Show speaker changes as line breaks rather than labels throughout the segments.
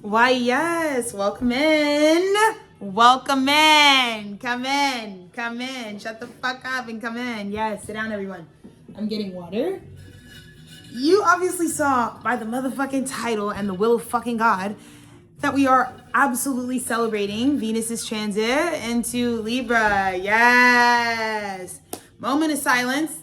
Why, yes. Welcome in. Welcome in. Come in. Come in. Shut the fuck up and come in. Yes, sit down, everyone. I'm getting water. You obviously saw by the motherfucking title and the will of fucking God that we are absolutely celebrating Venus's transit into Libra. Yes. Moment of silence.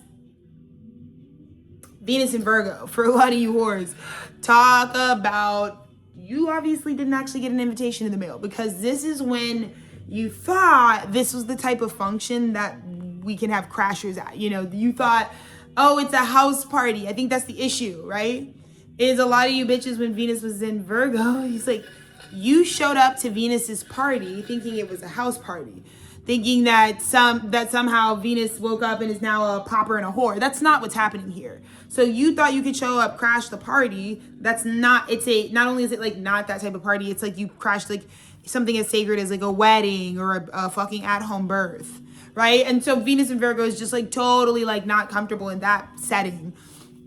Venus in Virgo for a lot of you whores. Talk about, you obviously didn't actually get an invitation in the mail because this is when you thought this was the type of function that we can have crashers at. You know, you thought, oh, it's a house party. I think that's the issue, right? Is a lot of you bitches when Venus was in Virgo, he's like, you showed up to Venus's party thinking it was a house party, thinking that somehow Venus woke up and is now a popper and a whore. That's not what's happening here. So you thought you could show up, crash the party. That's not, not only is it like not that type of party, it's like you crashed like something as sacred as like a wedding or a fucking at-home birth, right? And so Venus in Virgo is just like totally like not comfortable in that setting.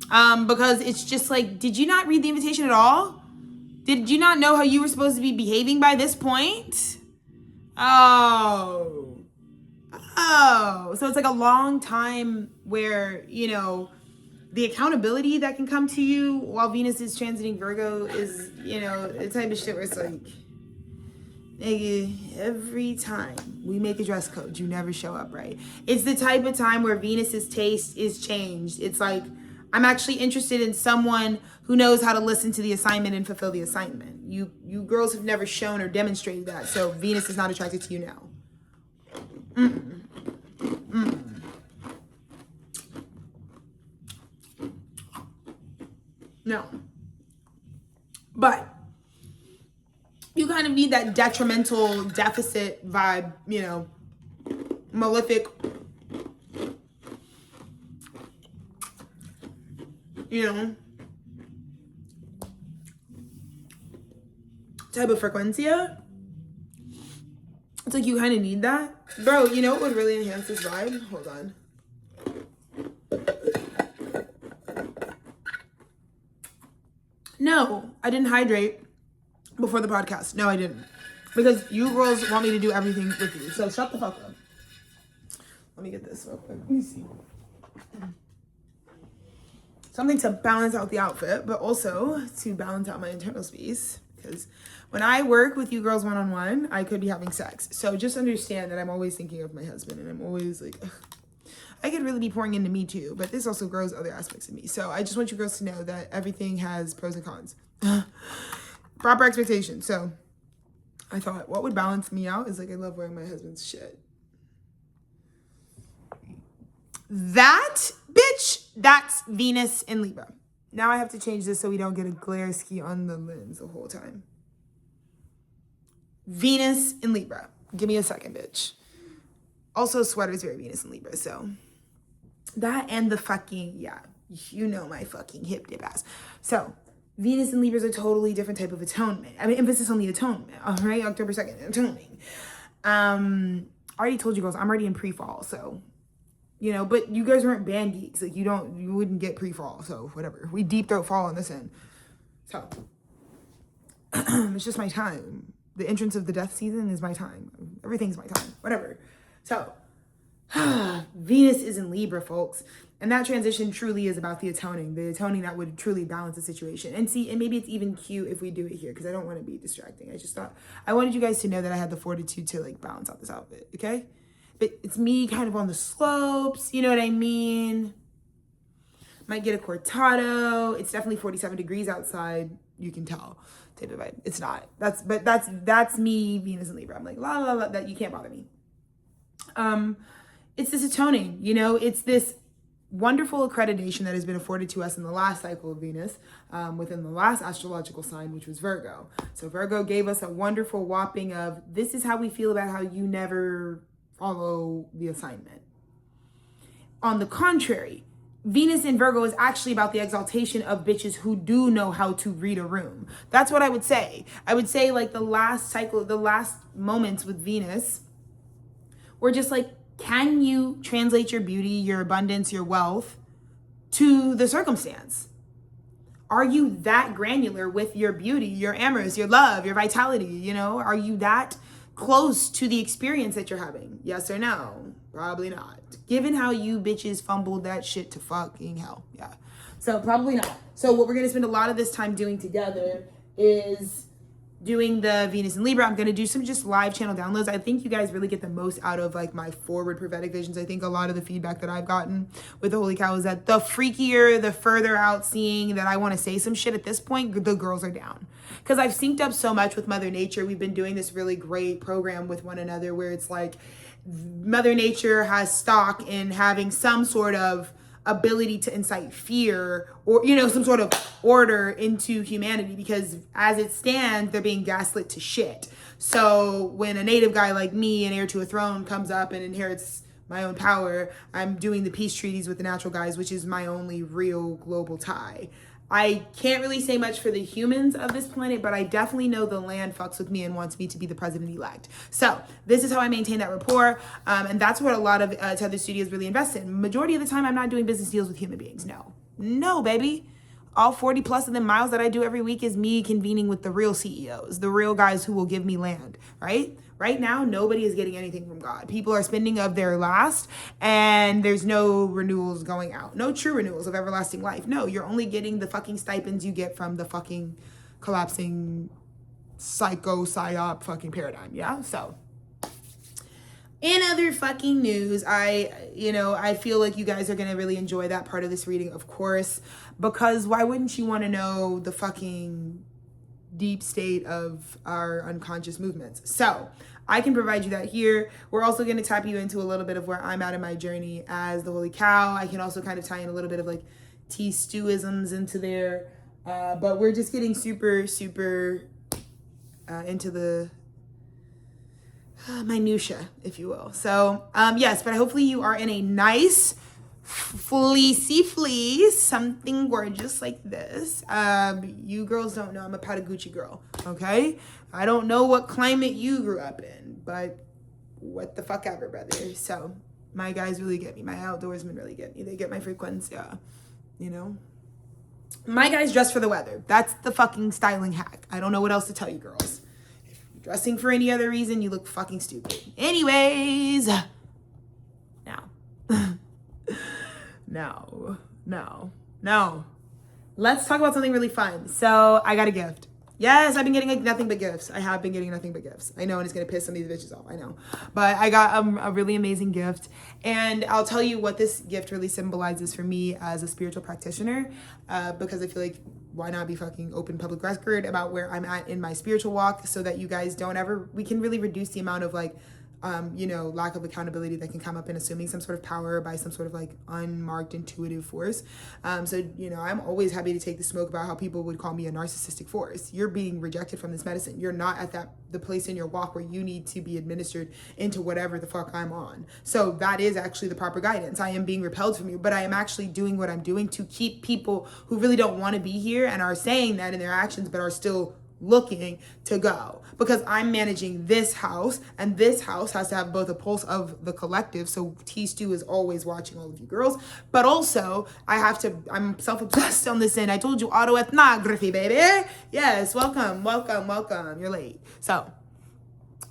Because it's just like, did you not read the invitation at all? Did you not know how you were supposed to be behaving by this point? Oh, so it's like a long time where, you know, the accountability that can come to you while Venus is transiting Virgo is, you know, the type of shit where it's like, nigga, every time we make a dress code, you never show up, right? It's the type of time where Venus's taste is changed. It's like, I'm actually interested in someone who knows how to listen to the assignment and fulfill the assignment. You girls have never shown or demonstrated that, so Venus is not attracted to you now. No. But you kind of need that detrimental deficit vibe, you know, malefic, you know, type of frequencia. It's like you kind of need that. Bro, you know what would really enhance this vibe? Hold on. No, I didn't hydrate before the podcast. No, I didn't. Because you girls want me to do everything with you. So shut the fuck up. Let me get this real quick. Let me see. Something to balance out the outfit, but also to balance out my internal space. Because when I work with you girls one-on-one, I could be having sex. So just understand that I'm always thinking of my husband, and I'm always like, ugh. I could really be pouring into me too, but this also grows other aspects of me. So I just want you girls to know that everything has pros and cons. Proper expectations. So I thought what would balance me out is like, I love wearing my husband's shit. That, bitch, that's Venus in Libra. Now I have to change this so we don't get a glare ski on the lens the whole time. Venus in Libra. Give me a second, bitch. Also, sweater is very Venus in Libra, so that and the fucking, yeah, you know my fucking hip dip ass. So Venus in Libra is a totally different type of atonement. I mean, emphasis on the atonement, all right? October 2nd, atoning. I already told you girls, I'm already in pre-fall, so, you know, but you guys weren't band geeks. Like, you wouldn't get pre-fall, so whatever. We deep throat fall on this end. So, it's just my time. The entrance of the death season is my time. Everything's my time, whatever. So, Venus is in Libra, folks. And that transition truly is about the atoning that would truly balance the situation. And see, and maybe it's even cute if we do it here because I don't want to be distracting. I just thought, I wanted you guys to know that I had the fortitude to like balance out this outfit, okay? But it's me kind of on the slopes, you know what I mean? Might get a cortado. It's definitely 47 degrees outside. You can tell. Type of vibe. It's not. That's me, Venus and Libra. I'm like, la la la, that you can't bother me. It's this atoning, you know, it's this wonderful accreditation that has been afforded to us in the last cycle of Venus, within the last astrological sign, which was Virgo. So Virgo gave us a wonderful whopping of, this is how we feel about how you never follow the assignment. On the contrary, Venus in Virgo is actually about the exaltation of bitches who do know how to read a room. That's what I would say. I would say like the last cycle, the last moments with Venus were just like, can you translate your beauty, your abundance, your wealth to the circumstance? Are you that granular with your beauty, your amorous, your love, your vitality? You know, are you that close to the experience that you're having? Yes or no? Probably not. Given how you bitches fumbled that shit to fucking hell. Yeah. So probably not. So what we're going to spend a lot of this time doing together is doing the Venus and Libra. I'm going to do some just live channel downloads. I think you guys really get the most out of like my forward prophetic visions. I think a lot of the feedback that I've gotten with the Holy Cow is that the freakier, the further out seeing that I want to say some shit at this point, the girls are down. Because I've synced up so much with Mother Nature. We've been doing this really great program with one another where it's like Mother Nature has stock in having some sort of ability to incite fear or, you know, some sort of order into humanity, because as it stands, they're being gaslit to shit. So when a native guy like me, an heir to a throne, comes up and inherits my own power, I'm doing the peace treaties with the natural guys, which is my only real global tie. I can't really say much for the humans of this planet, but I definitely know the land fucks with me and wants me to be the president-elect. So this is how I maintain that rapport. And that's what a lot of Tethered Studios really invest in. Majority of the time, I'm not doing business deals with human beings. No, baby. All 40 plus of them miles that I do every week is me convening with the real CEOs, the real guys who will give me land, right? Right now, nobody is getting anything from God. People are spending of their last, and there's no renewals going out. No true renewals of everlasting life. No, you're only getting the fucking stipends you get from the fucking collapsing psyop fucking paradigm, yeah? So, in other fucking news, I feel like you guys are going to really enjoy that part of this reading, of course, because why wouldn't you want to know the fucking deep state of our unconscious movements? So I can provide you that here. We're also going to tap you into a little bit of where I'm at in my journey as the Holy Cow. I can also kind of tie in a little bit of like T-stewisms into there. But we're just getting super into the minutia, if you will. So yes, but hopefully you are in a nice fleecy fleece, something gorgeous like this. You girls don't know I'm a Patagucci girl, okay? I don't know what climate you grew up in, but what the fuck ever, brother. So my guys really get me. My outdoorsmen really get me. They get my frequency, you know? My guys dress for the weather. That's the fucking styling hack. I don't know what else to tell you girls. If you're dressing for any other reason, you look fucking stupid. Anyways, now. No. Let's talk about something really fun. So I got a gift. Yes, I've been getting like nothing but gifts. I have been getting nothing but gifts. I know, and it's going to piss some of these bitches off. I know. But I got a really amazing gift. And I'll tell you what this gift really symbolizes for me as a spiritual practitioner. Because I feel like why not be fucking open public record about where I'm at in my spiritual walk, so that you guys we can really reduce the amount of like, lack of accountability that can come up in assuming some sort of power by some sort of like unmarked intuitive force. So, I'm always happy to take the smoke about how people would call me a narcissistic force. You're being rejected from this medicine. You're not at the place in your walk where you need to be administered into whatever the fuck I'm on. So that is actually the proper guidance. I am being repelled from you, but I am actually doing what I'm doing to keep people who really don't want to be here and are saying that in their actions, but are still looking to go, because I'm managing this house, and this house has to have both a pulse of the collective. So T-Stew is always watching all of you girls, but also I'm self-obsessed on this end. I told you, autoethnography, baby. Yes, welcome. You're late. So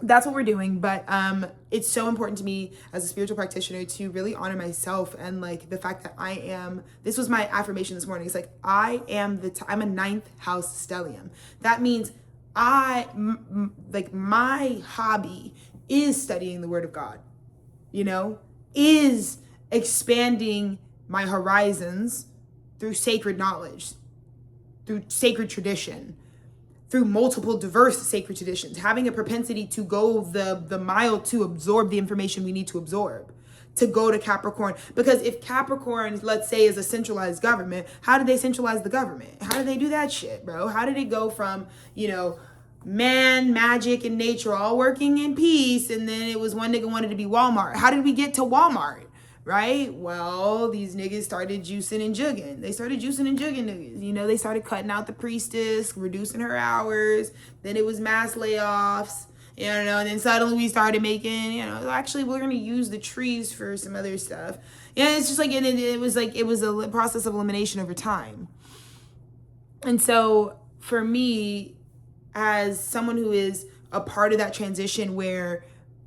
that's what we're doing. But it's so important to me as a spiritual practitioner to really honor myself, and like the fact that this was my affirmation this morning. It's like, I'm a ninth house stellium. That means my hobby is studying the word of God, is expanding my horizons through sacred knowledge, through sacred tradition, through multiple diverse sacred traditions, having a propensity to go the mile to absorb the information we need to absorb, to go to Capricorn. Because if Capricorn, let's say, is a centralized government, how did they centralize the government? How did they do that shit, bro? How did it go from, man, magic, and nature all working in peace, and then it was one nigga wanted to be Walmart? How did we get to Walmart? Right? Well, these niggas started juicing and jugging. They started juicing and jugging niggas. They started cutting out the priestess, reducing her hours. Then it was mass layoffs, and then suddenly we started making, actually we're going to use the trees for some other stuff. It's just like, it was a process of elimination over time. And so for me, as someone who is a part of that transition where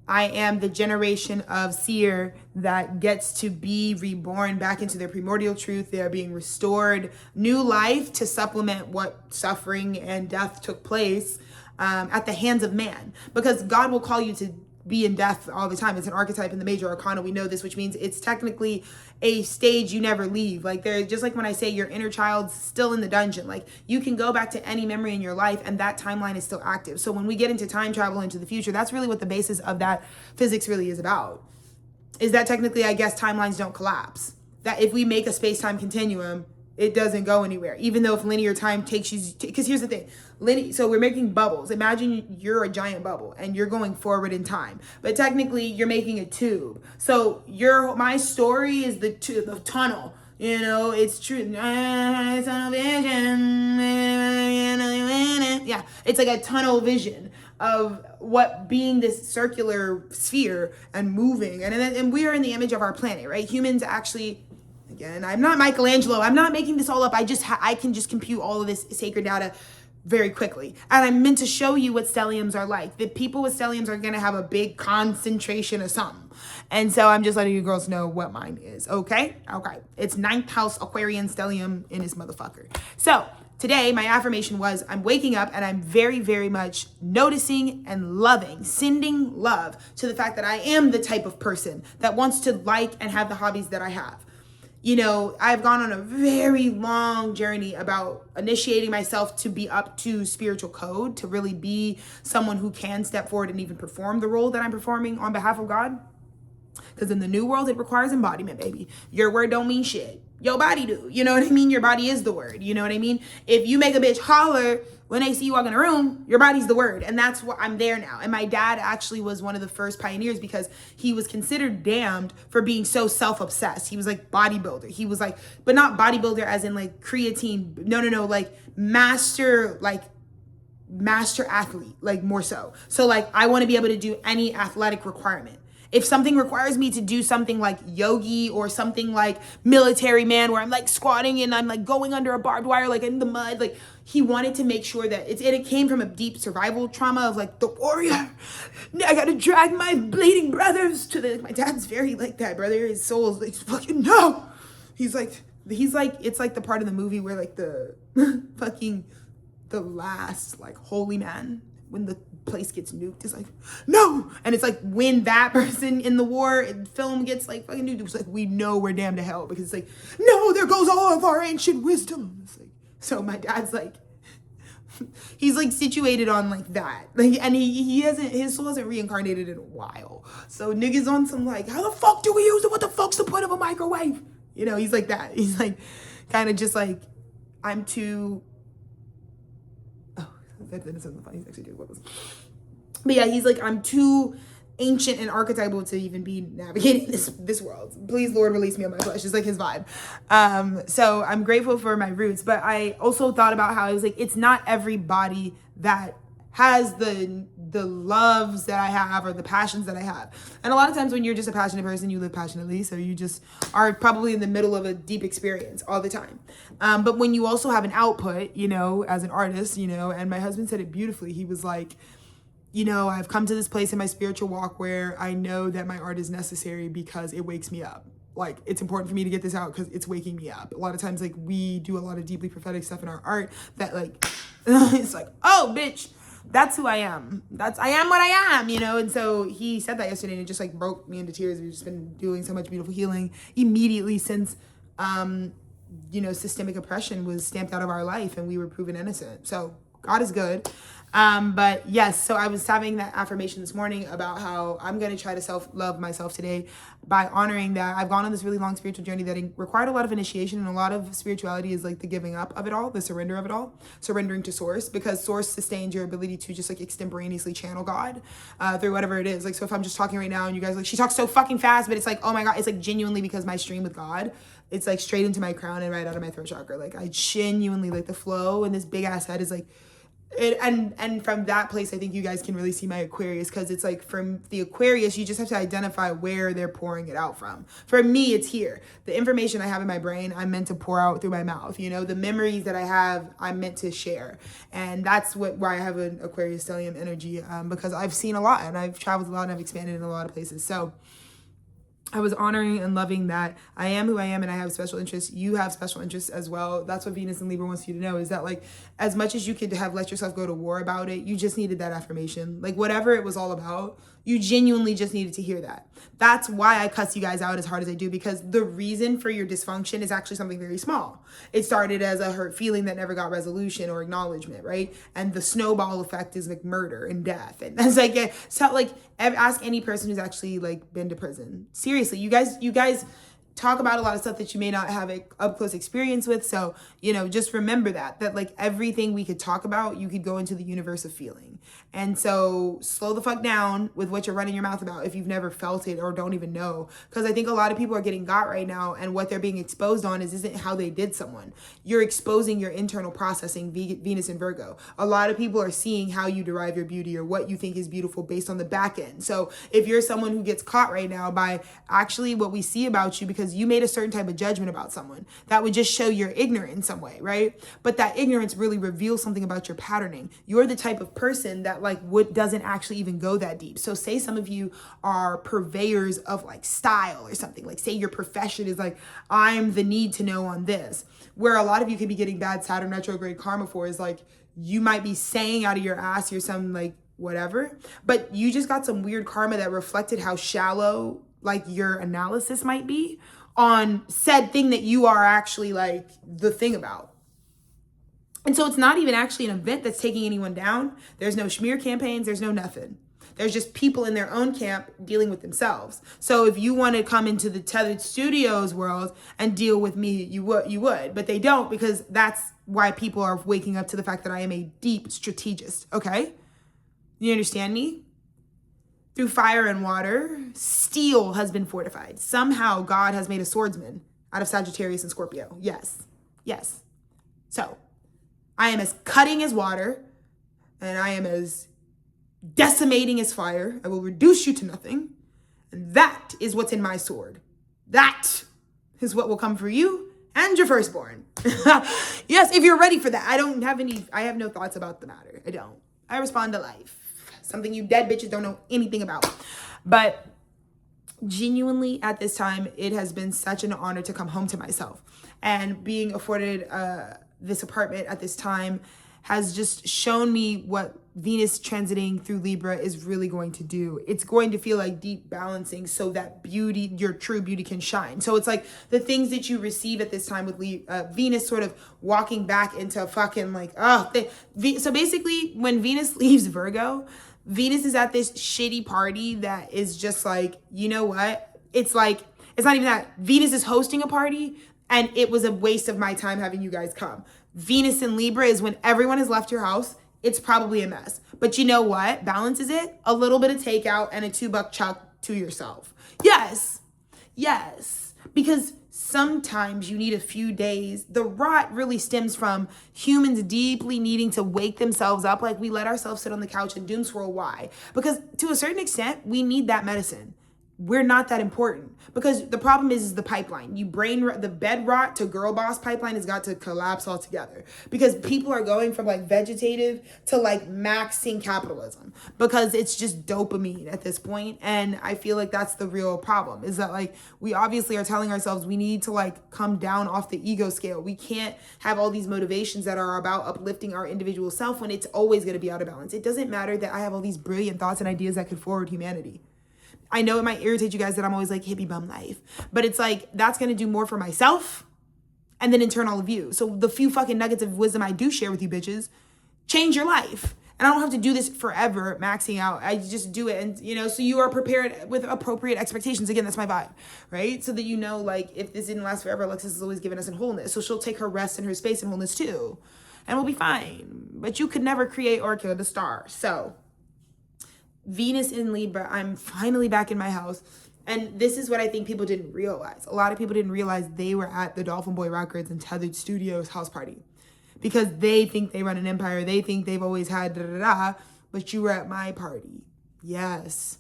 I am the generation of seer that gets to be reborn back into their primordial truth. They are being restored new life to supplement what suffering and death took place at the hands of man. Because God will call you to be in death all the time. It's an archetype in the major arcana. We know this, which means it's technically a stage you never leave. Like, they're just like when I say your inner child's still in the dungeon, like you can go back to any memory in your life and that timeline is still active. So when we get into time travel into the future, that's really what the basis of that physics really is about. Is that technically, I guess, timelines don't collapse. That if we make a space-time continuum, it doesn't go anywhere. Even though if linear time takes you, because here's the thing, so we're making bubbles. Imagine you're a giant bubble and you're going forward in time, but technically you're making a tube. So my story is the tunnel. You know, it's true. Yeah, it's like a tunnel vision of what being this circular sphere and moving, and we are in the image of our planet, right? Humans actually. Again, I'm not Michelangelo. I'm not making this all up. I can just compute all of this sacred data very quickly. And I'm meant to show you what stelliums are like. The people with stelliums are going to have a big concentration of something. And so I'm just letting you girls know what mine is. Okay? Okay. It's 9th house Aquarian stellium in this motherfucker. So today, my affirmation was, I'm waking up and I'm very, very much noticing and loving, sending love to the fact that I am the type of person that wants to like and have the hobbies that I have. You know, I've gone on a very long journey about initiating myself to be up to spiritual code, to really be someone who can step forward and even perform the role that I'm performing on behalf of God. Because in the new world, it requires embodiment, baby. Your word don't mean shit. Your body do. You know what I mean? Your body is the word. You know what I mean? If you make a bitch holler when they see you walk in a room, your body's the word. And that's what I'm there now. And my dad actually was one of the first pioneers because he was considered damned for being so self-obsessed. He was like bodybuilder. He was like, but not bodybuilder as in like creatine. No, like master athlete, like more so. So like, I want to be able to do any athletic requirement. If something requires me to do something like yogi or something like military man, where I'm like squatting and I'm like going under a barbed wire, like in the mud, like he wanted to make sure that it came from a deep survival trauma of like the warrior. I got to drag my bleeding brothers to my dad's very like that, brother. His soul is like, fucking no. He's like, it's like the part of the movie where like the the last like holy man, when the place gets nuked, it's like, no. And it's like when that person in the war film gets like fucking nuked, it's like, we know we're damned to hell, because it's like, no, there goes all of our ancient wisdom. It's like, so my dad's like, he's like situated on like that, like, and his soul hasn't reincarnated in a while. So niggas on some like, how the fuck do we use it? What the fuck's the point of a microwave? You know, he's like that. He's like kind of just like, I'm too. That is something funny. He's actually doing what was. But yeah, he's like, I'm too ancient and archetypal to even be navigating this world. Please, Lord, release me on my flesh. It's like his vibe. So I'm grateful for my roots, but I also thought about how I was like, it's not everybody that has the loves that I have or the passions that I have. And a lot of times when you're just a passionate person, you live passionately. So you just are probably in the middle of a deep experience all the time. But when you also have an output, you know, as an artist, you know, and my husband said it beautifully. He was like, you know, I've come to this place in my spiritual walk where I know that my art is necessary because it wakes me up. Like, it's important for me to get this out because it's waking me up. A lot of times, like, we do a lot of deeply prophetic stuff in our art that, like, it's like, oh, bitch, that's who I am. I am what I am, you know? And so he said that yesterday and it just, like, broke me into tears. We've just been doing so much beautiful healing immediately since, you know, systemic oppression was stamped out of our life and we were proven innocent. So God is good. But yes, so I was having that affirmation this morning about how I'm going to try to self-love myself today by honoring that I've gone on this really long spiritual journey that required a lot of initiation, and a lot of spirituality is like the giving up of it all, the surrender of it all, surrendering to source, because source sustains your ability to just like extemporaneously channel God through whatever it is. Like, so if I'm just talking right now and you guys are like, she talks so fucking fast, but it's like, oh my God, it's like genuinely because my stream with God, it's like straight into my crown and right out of my throat chakra. Like, I genuinely like the flow, and this big ass head is like, And from that place, I think you guys can really see my Aquarius, because it's like from the Aquarius, you just have to identify where they're pouring it out from. For me, it's here. The information I have in my brain, I'm meant to pour out through my mouth. You know, the memories that I have, I'm meant to share. And that's why I have an Aquarius stellium energy, because I've seen a lot and I've traveled a lot and I've expanded in a lot of places. So I was honoring and loving that I am who I am and I have special interests. You have special interests as well. That's what Venus and Libra wants you to know, is that like, as much as you could have let yourself go to war about it, you just needed that affirmation. Like whatever it was all about, you genuinely just needed to hear that. That's why I cuss you guys out as hard as I do, because the reason for your dysfunction is actually something very small. It started as a hurt feeling that never got resolution or acknowledgement, right? And the snowball effect is like murder and death. And that's like, so like, ask any person who's actually like been to prison. Seriously, you guys talk about a lot of stuff that you may not have a up close experience with. So, you know, just remember that like everything we could talk about, you could go into the universe of feeling. And so slow the fuck down with what you're running your mouth about if you've never felt it or don't even know. Because I think a lot of people are getting got right now, and what they're being exposed on isn't how they did someone. You're exposing your internal processing, Venus and Virgo. A lot of people are seeing how you derive your beauty or what you think is beautiful based on the back end. So if you're someone who gets caught right now by actually what we see about you, because you made a certain type of judgment about someone, that would just show you're ignorant in some way, right? But that ignorance really reveals something about your patterning. You're the type of person that like doesn't actually even go that deep. So say some of you are purveyors of like style or something, like say your profession is like, I'm the need to know on this, where a lot of you could be getting bad Saturn retrograde karma for is like, you might be saying out of your ass you're some like whatever, but you just got some weird karma that reflected how shallow like your analysis might be on said thing that you are actually like the thing about. And so it's not even actually an event that's taking anyone down. There's no smear campaigns. There's no nothing. There's just people in their own camp dealing with themselves. So if you want to come into the Tethered Studios world and deal with me, you would, but they don't, because that's why people are waking up to the fact that I am a deep strategist. Okay. You understand me? Through fire and water, steel has been fortified. Somehow God has made a swordsman out of Sagittarius and Scorpio. Yes. Yes. So I am as cutting as water, and I am as decimating as fire. I will reduce you to nothing. And that is what's in my sword. That is what will come for you and your firstborn. Yes, if you're ready for that. I have no thoughts about the matter. I don't. I respond to life. Something you dead bitches don't know anything about. But genuinely at this time, it has been such an honor to come home to myself. And being afforded this apartment at this time has just shown me what Venus transiting through Libra is really going to do. It's going to feel like deep balancing so that beauty, your true beauty, can shine. So it's like the things that you receive at this time with Venus sort of walking back into fucking like, so basically when Venus leaves Virgo, Venus is at this shitty party that is just like, you know what? It's like, it's not even that. Venus is hosting a party and it was a waste of my time having you guys come. Venus in Libra is when everyone has left your house. It's probably a mess. But you know what balances it? A little bit of takeout and a $2 chuck to yourself. Yes. Yes. Because sometimes you need a few days. The rot really stems from humans deeply needing to wake themselves up. Like we let ourselves sit on the couch and doom scroll. Why? Because to a certain extent, we need that medicine. We're not that important, because the problem is the pipeline. The bed rot to girl boss pipeline has got to collapse altogether, because people are going from like vegetative to like maxing capitalism, because it's just dopamine at this point. And I feel like that's the real problem, is that like we obviously are telling ourselves we need to like come down off the ego scale. We can't have all these motivations that are about uplifting our individual self when it's always going to be out of balance. It doesn't matter that I have all these brilliant thoughts and ideas that could forward humanity. I know it might irritate you guys that I'm always like hippie bum life, but it's like, that's going to do more for myself and then in turn all of you. So the few fucking nuggets of wisdom I do share with you bitches change your life. And I don't have to do this forever, maxing out. I just do it. And, you know, so you are prepared with appropriate expectations. Again, that's my vibe, right? So that, you know, like if this didn't last forever, Alexis is always giving us in wholeness. So she'll take her rest and her space in wholeness too. And we'll be fine. But you could never create or kill the star. So Venus in Libra, I'm finally back in my house. And this is what I think people didn't realize. A lot of people didn't realize they were at the Dolphin Boy Records and Tethered Studios house party. because they think they run an empire. They think they've always had da-da-da, but you were at my party. Yes.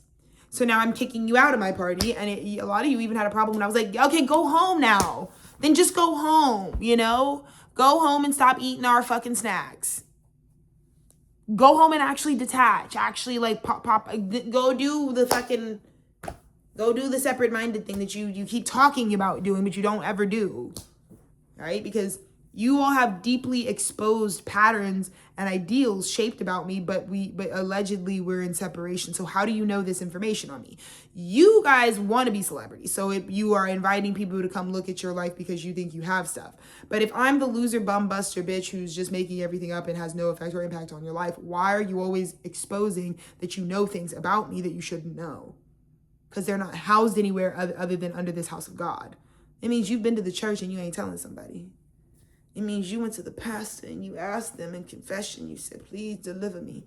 So now I'm kicking you out of my party. And a lot of you even had a problem when I was like, okay, go home now. Then just go home, you know? Go home and stop eating our fucking snacks. Go home and actually detach. Actually, like, go do the separate-minded thing that you keep talking about doing, but you don't ever do. Right? Because you all have deeply exposed patterns and ideals shaped about me, but allegedly we're in separation. So how do you know this information on me? You guys want to be celebrities. So if you are inviting people to come look at your life because you think you have stuff. But if I'm the loser bum buster bitch who's just making everything up and has no effect or impact on your life, why are you always exposing that you know things about me that you shouldn't know? Because they're not housed anywhere other than under this house of God. It means you've been to the church and you ain't telling somebody. It means you went to the pastor and you asked them in confession, you said, please deliver me.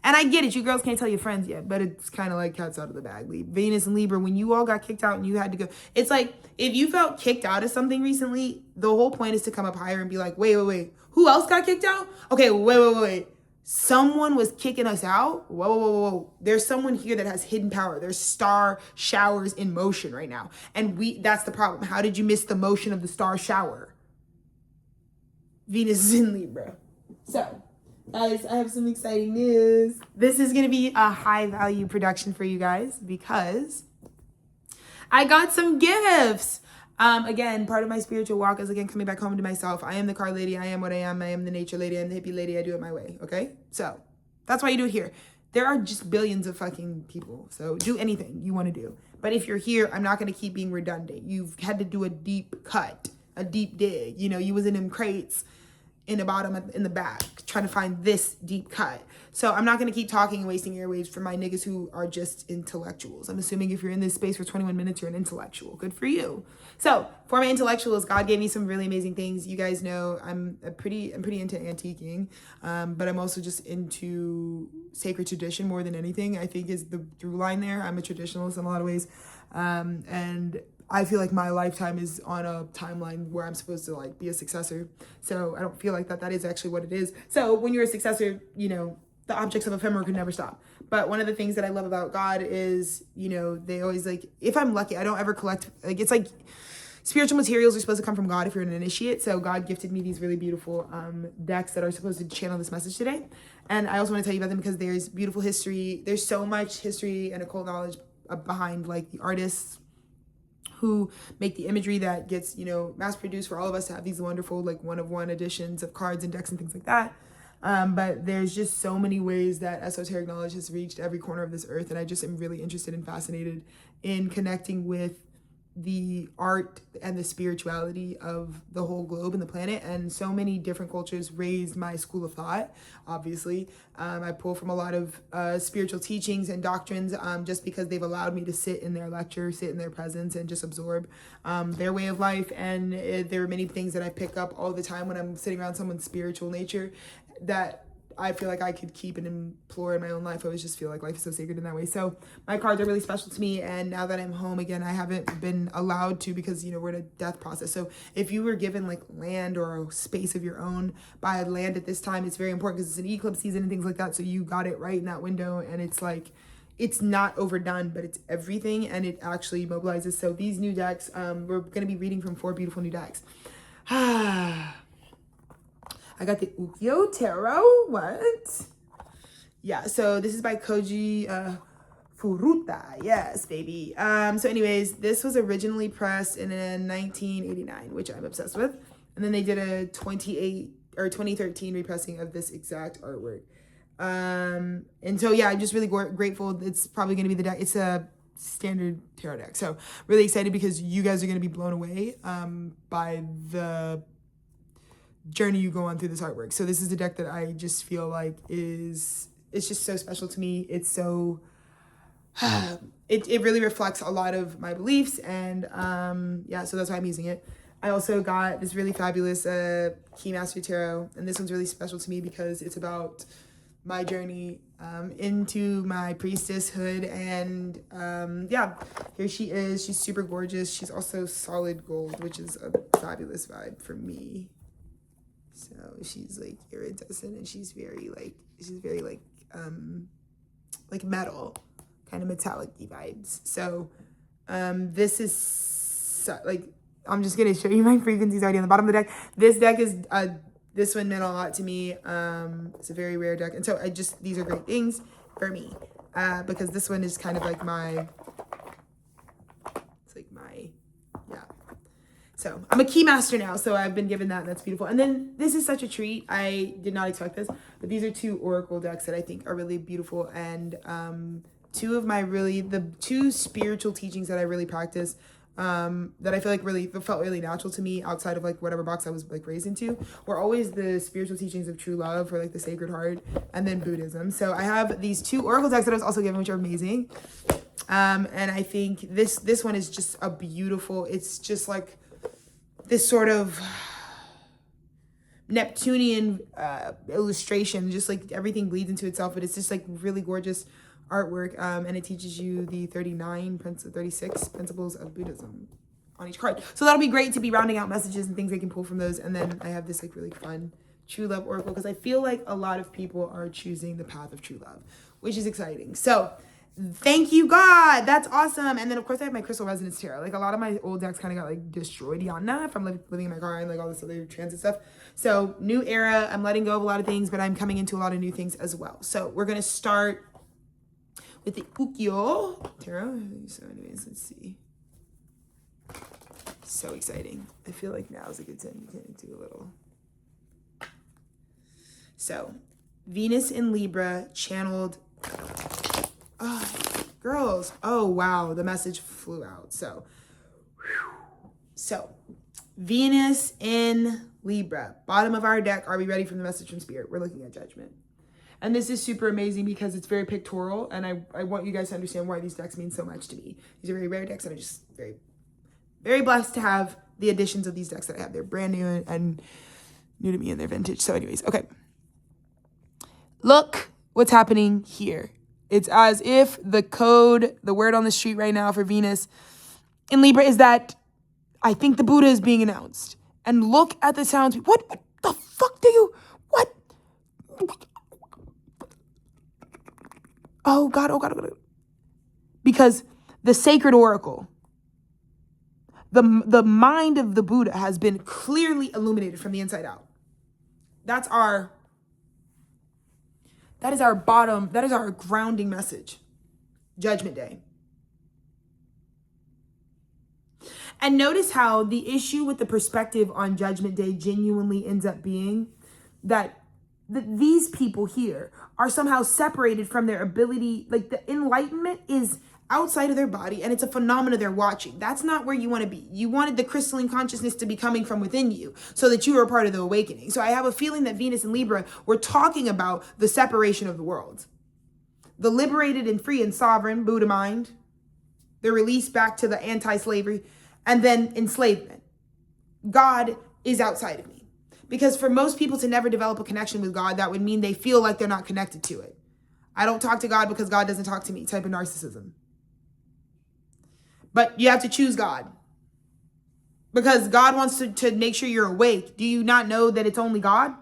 And I get it, you girls can't tell your friends yet, but it's kind of like cats out of the bag. Venus and Libra, when you all got kicked out and you had to go, it's like, if you felt kicked out of something recently, the whole point is to come up higher and be like, wait, who else got kicked out? Okay, wait. Someone was kicking us out? Whoa. There's someone here that has hidden power. There's star showers in motion right now. And that's the problem. How did you miss the motion of the star shower? Venus is in Libra. So, guys, I have some exciting news. This is going to be a high value production for you guys because I got some gifts. Again, part of my spiritual walk is, again, coming back home to myself. I am the car lady. I am what I am. I am the nature lady. I am the hippie lady. I do it my way. Okay? So, that's why you do it here. There are just billions of fucking people. So, do anything you want to do. But if you're here, I'm not going to keep being redundant. You've had to do a deep cut, a deep dig. You know, you was in them crates in the bottom, in the back, trying to find this deep cut. So I'm not going to keep talking and wasting airwaves for my niggas who are just intellectuals. I'm assuming if you're in this space for 21 minutes, you're an intellectual. Good for you. So for my intellectuals, God gave me some really amazing things. You guys know I'm pretty into antiquing, but I'm also just into sacred tradition more than anything, I think is the through line there. I'm a traditionalist in a lot of ways. And I feel like my lifetime is on a timeline where I'm supposed to like be a successor. So I don't feel like that is actually what it is. So when you're a successor, you know, the objects of ephemera could never stop. But one of the things that I love about God is, you know, they always like, if I'm lucky, I don't ever collect, like, it's like spiritual materials are supposed to come from God if you're an initiate. So God gifted me these really beautiful decks that are supposed to channel this message today. And I also want to tell you about them because there's beautiful history. There's so much history and occult knowledge behind like the artists who make the imagery that gets, you know, mass produced for all of us to have these wonderful, like one-of-one editions of cards and decks and things like that. But there's just so many ways that esoteric knowledge has reached every corner of this earth. And I just am really interested and fascinated in connecting with the art and the spirituality of the whole globe and the planet. And so many different cultures raised my school of thought, obviously. I pull from a lot of spiritual teachings and doctrines just because they've allowed me to sit in their lecture, sit in their presence, and just absorb their way of life. And there are many things that I pick up all the time when I'm sitting around someone's spiritual nature that I feel like I could keep and implore in my own life. I always just feel like life is so sacred in that way. So my cards are really special to me. And now that I'm home again, I haven't been allowed to because, you know, we're in a death process. So if you were given like land or a space of your own by land at this time, it's very important because it's an eclipse season and things like that. So you got it right in that window. And it's like, it's not overdone, but it's everything. And it actually mobilizes. So these new decks, we're going to be reading from 4 beautiful new decks. I got the Ukiyo Tarot. What? Yeah, so this is by Koji Furuta. Yes, baby. So anyways, this was originally pressed in 1989, which I'm obsessed with. And then they did a 2013 repressing of this exact artwork. And so, yeah, I'm just really grateful. It's probably going to be the deck. It's a standard tarot deck. So really excited because you guys are going to be blown away by the journey you go on through this artwork. So this is the deck that I just feel like it's just so special to me. It's so it really reflects a lot of my beliefs, and yeah, so that's why I'm using it. I also got this really fabulous Keymaster Tarot, and this one's really special to me because it's about my journey into my priestesshood. And yeah, here she is. She's super gorgeous. She's also solid gold, which is a fabulous vibe for me. So she's like iridescent, and she's very like metal, kind of metallic-y vibes. So this is like, I'm just gonna show you my frequencies already on the bottom of the deck. This deck is this one meant a lot to me. It's a very rare deck, and so these are great things for me because this one is kind of like yeah. So I'm a key master now, so I've been given that, and that's beautiful. And then this is such a treat. I did not expect this, but these are 2 oracle decks that I think are really beautiful, and the 2 spiritual teachings that I really practice, that I feel like felt really natural to me outside of like whatever box I was like raised into, were always the spiritual teachings of true love, or like the Sacred Heart, and then Buddhism. So I have these 2 oracle decks that I was also given, which are amazing. And I think this one is just a beautiful, it's just like this sort of Neptunian illustration, just like everything bleeds into itself, but it's just like really gorgeous artwork, and it teaches you the 36 principles of Buddhism on each card. So that'll be great to be rounding out messages and things I can pull from those. And then I have this like really fun true love oracle, because I feel like a lot of people are choosing the path of true love, which is exciting. So thank you, God. That's awesome. And then of course I have my crystal resonance tarot. Like a lot of my old decks kind of got like destroyed from living in my car and like all this other transit stuff. So new era, I'm letting go of a lot of things, but I'm coming into a lot of new things as well. So we're going to start with the Ukiyo tarot. So anyways, let's see. So exciting. I feel like now is a good time to do a little. So Venus in Libra channeled. Oh, girls. Oh, wow. The message flew out. So Venus in Libra, bottom of our deck. Are we ready for the message from Spirit? We're looking at Judgment. And this is super amazing because it's very pictorial. And I want you guys to understand why these decks mean so much to me. These are very rare decks, and I'm just very, very blessed to have the additions of these decks that I have. They're brand new and new to me, and they're vintage. So anyways, okay. Look what's happening here. It's as if the word on the street right now for Venus in Libra is that I think the Buddha is being announced. And look at the sounds. What the fuck what? Oh God. Because the sacred oracle, the mind of the Buddha has been clearly illuminated from the inside out. That is our grounding message. Judgment Day. And notice how the issue with the perspective on Judgment Day genuinely ends up being that these people here are somehow separated from their ability. Like the enlightenment is outside of their body, and it's a phenomena they're watching. That's not where you want to be. You wanted the crystalline consciousness to be coming from within you so that you are a part of the awakening. So I have a feeling that Venus and Libra, we're talking about the separation of the world. The liberated and free and sovereign Buddha mind, the release back to the anti-slavery, and then enslavement. God is outside of me. Because for most people to never develop a connection with God, that would mean they feel like they're not connected to it. I don't talk to God because God doesn't talk to me, type of narcissism. But you have to choose God. Because God wants to make sure you're awake. Do you not know that it's only God?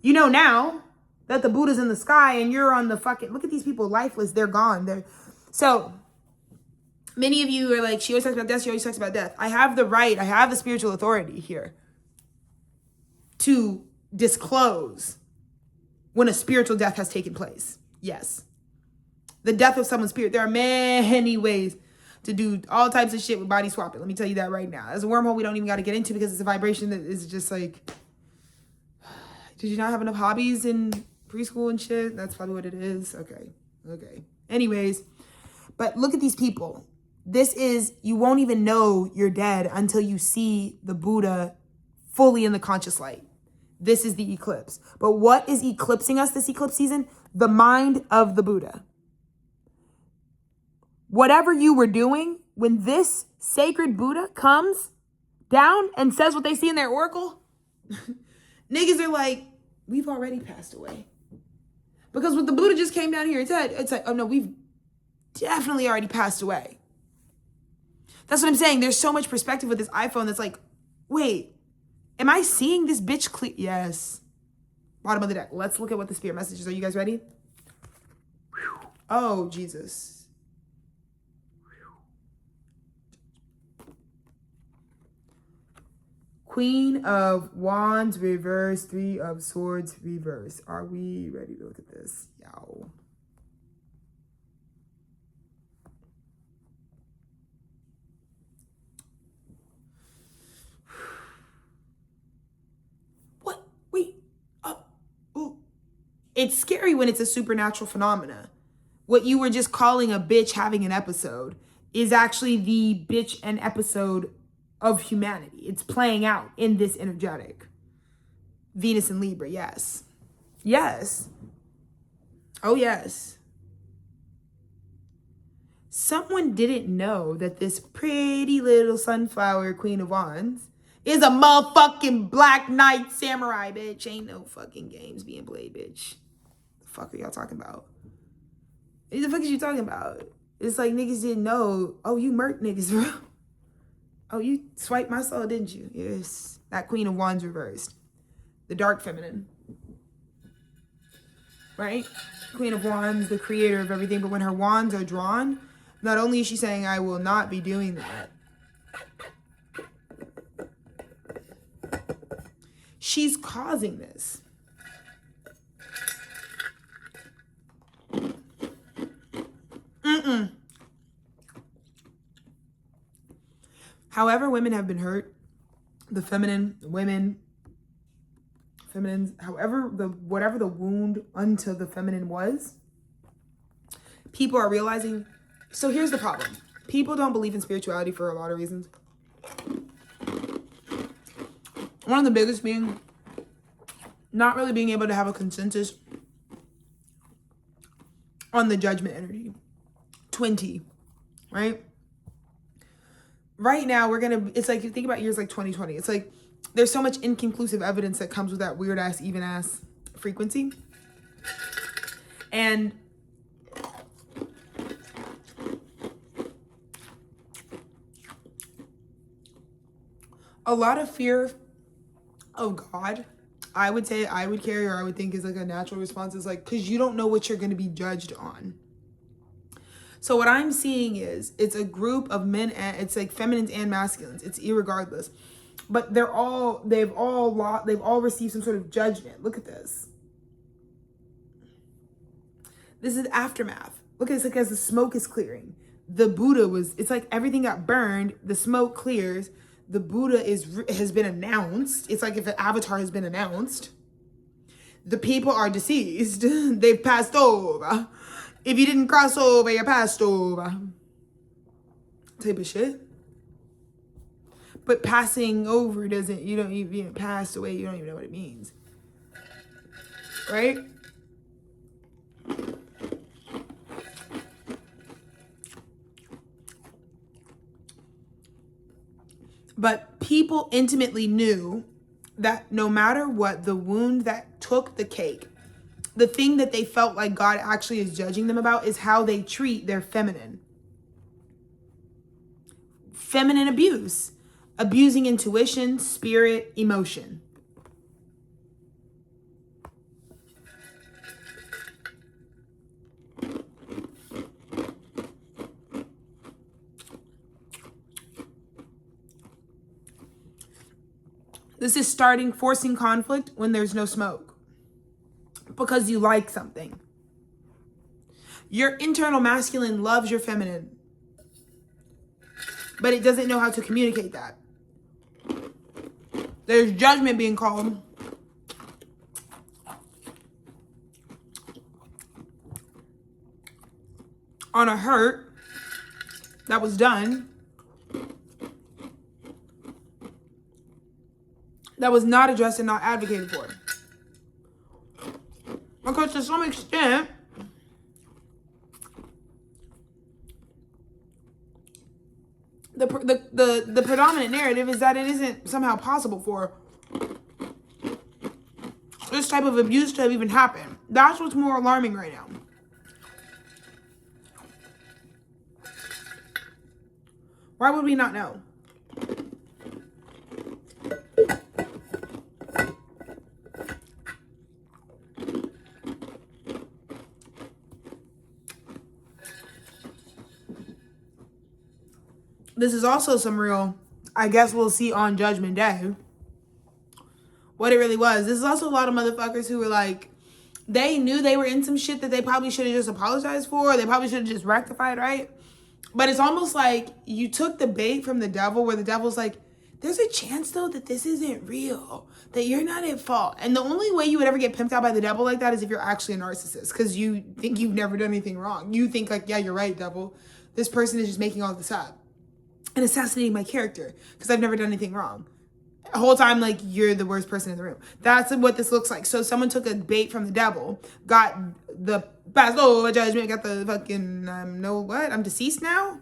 You know now that the Buddha's in the sky and you're on the fucking... Look at these people, lifeless. They're gone. So many of you are like, she always talks about death. She always talks about death. I have the right. I have the spiritual authority here to disclose when a spiritual death has taken place. Yes. The death of someone's spirit. There are many ways to do all types of shit with body swapping. Let me tell you that right now. As a wormhole we don't even got to get into because it's a vibration that is just like, did you not have enough hobbies in preschool and shit? That's probably what it is. Okay. Anyways, but look at these people. This is, you won't even know you're dead until you see the Buddha fully in the conscious light. This is the eclipse. But what is eclipsing us this eclipse season? The mind of the Buddha. Whatever you were doing, when this sacred Buddha comes down and says what they see in their oracle, niggas are like, we've already passed away. Because what the Buddha just came down here and said, it's like, oh no, we've definitely already passed away. That's what I'm saying. There's so much perspective with this iPhone that's like, wait, Am I seeing this bitch clear? Yes. Bottom of the deck. Let's look at what the spirit message is. Are you guys ready? Oh, Jesus. Queen of Wands reverse, Three of Swords reverse. Are we ready to look at this? Yow. What? Wait. Ooh. It's scary when it's a supernatural phenomena. What you were just calling a bitch having an episode is actually the bitch and episode of humanity. It's playing out in this energetic. Venus and Libra, yes. Yes. Oh, yes. Someone didn't know that this pretty little sunflower Queen of Wands is a motherfucking Black Knight samurai, bitch. Ain't no fucking games being played, bitch. The fuck are y'all talking about? What the fuck is you talking about? It's like niggas didn't know. Oh, you murked niggas, bro. Oh, you swiped my soul, didn't you? Yes. That Queen of Wands reversed. The dark feminine. Right? Queen of Wands, the creator of everything. But when her wands are drawn, not only is she saying, I will not be doing that. She's causing this. However women have been hurt, the feminine, the women, feminines, whatever the wound unto the feminine was, people are realizing. So here's the problem. People don't believe in spirituality for a lot of reasons. One of the biggest being not really being able to have a consensus on the judgment energy. 20, right? Right now, it's like, you think about years like 2020. It's like, there's so much inconclusive evidence that comes with that weird ass, even ass frequency. And a lot of fear of God, I would say I would carry, or I would think is like a natural response, is like, because you don't know what you're going to be judged on. So what I'm seeing is it's a group of men, and it's like feminines and masculines. It's irregardless, but they've all received some sort of judgment. Look at this. This is aftermath. Look at this, like as the smoke is clearing. The Buddha it's like everything got burned. The smoke clears. The Buddha has been announced. It's like if an avatar has been announced. The people are deceased. They've passed over. If you didn't cross over, you passed over. Type of shit. But passing over you passed away, you don't even know what it means. Right? But people intimately knew that no matter what, the wound that took the cake, the thing that they felt like God actually is judging them about is how they treat their feminine. Feminine abuse. Abusing intuition, spirit, emotion. This is forcing conflict when there's no smoke. Because you like something. Your internal masculine loves your feminine, but it doesn't know how to communicate that. There's judgment being called. On a hurt that was done, that was not addressed and not advocated for. Because to some extent, the predominant narrative is that it isn't somehow possible for this type of abuse to have even happened. That's what's more alarming right now. Why would we not know? this is also some real, I guess we'll see on Judgment Day what it really was. This is also a lot of motherfuckers who were like, they knew they were in some shit that they probably should have just apologized for. They probably should have just rectified, right? But it's almost like you took the bait from the devil, where the devil's like, there's a chance though that this isn't real, that you're not at fault. And the only way you would ever get pimped out by the devil like that is if you're actually a narcissist, because you think you've never done anything wrong. You think like, yeah, you're right, devil. This person is just making all this up and assassinating my character because I've never done anything wrong. The whole time, like, you're the worst person in the room. That's what this looks like. So someone took a bait from the devil, got the past judgment, got the fucking, I'm deceased now.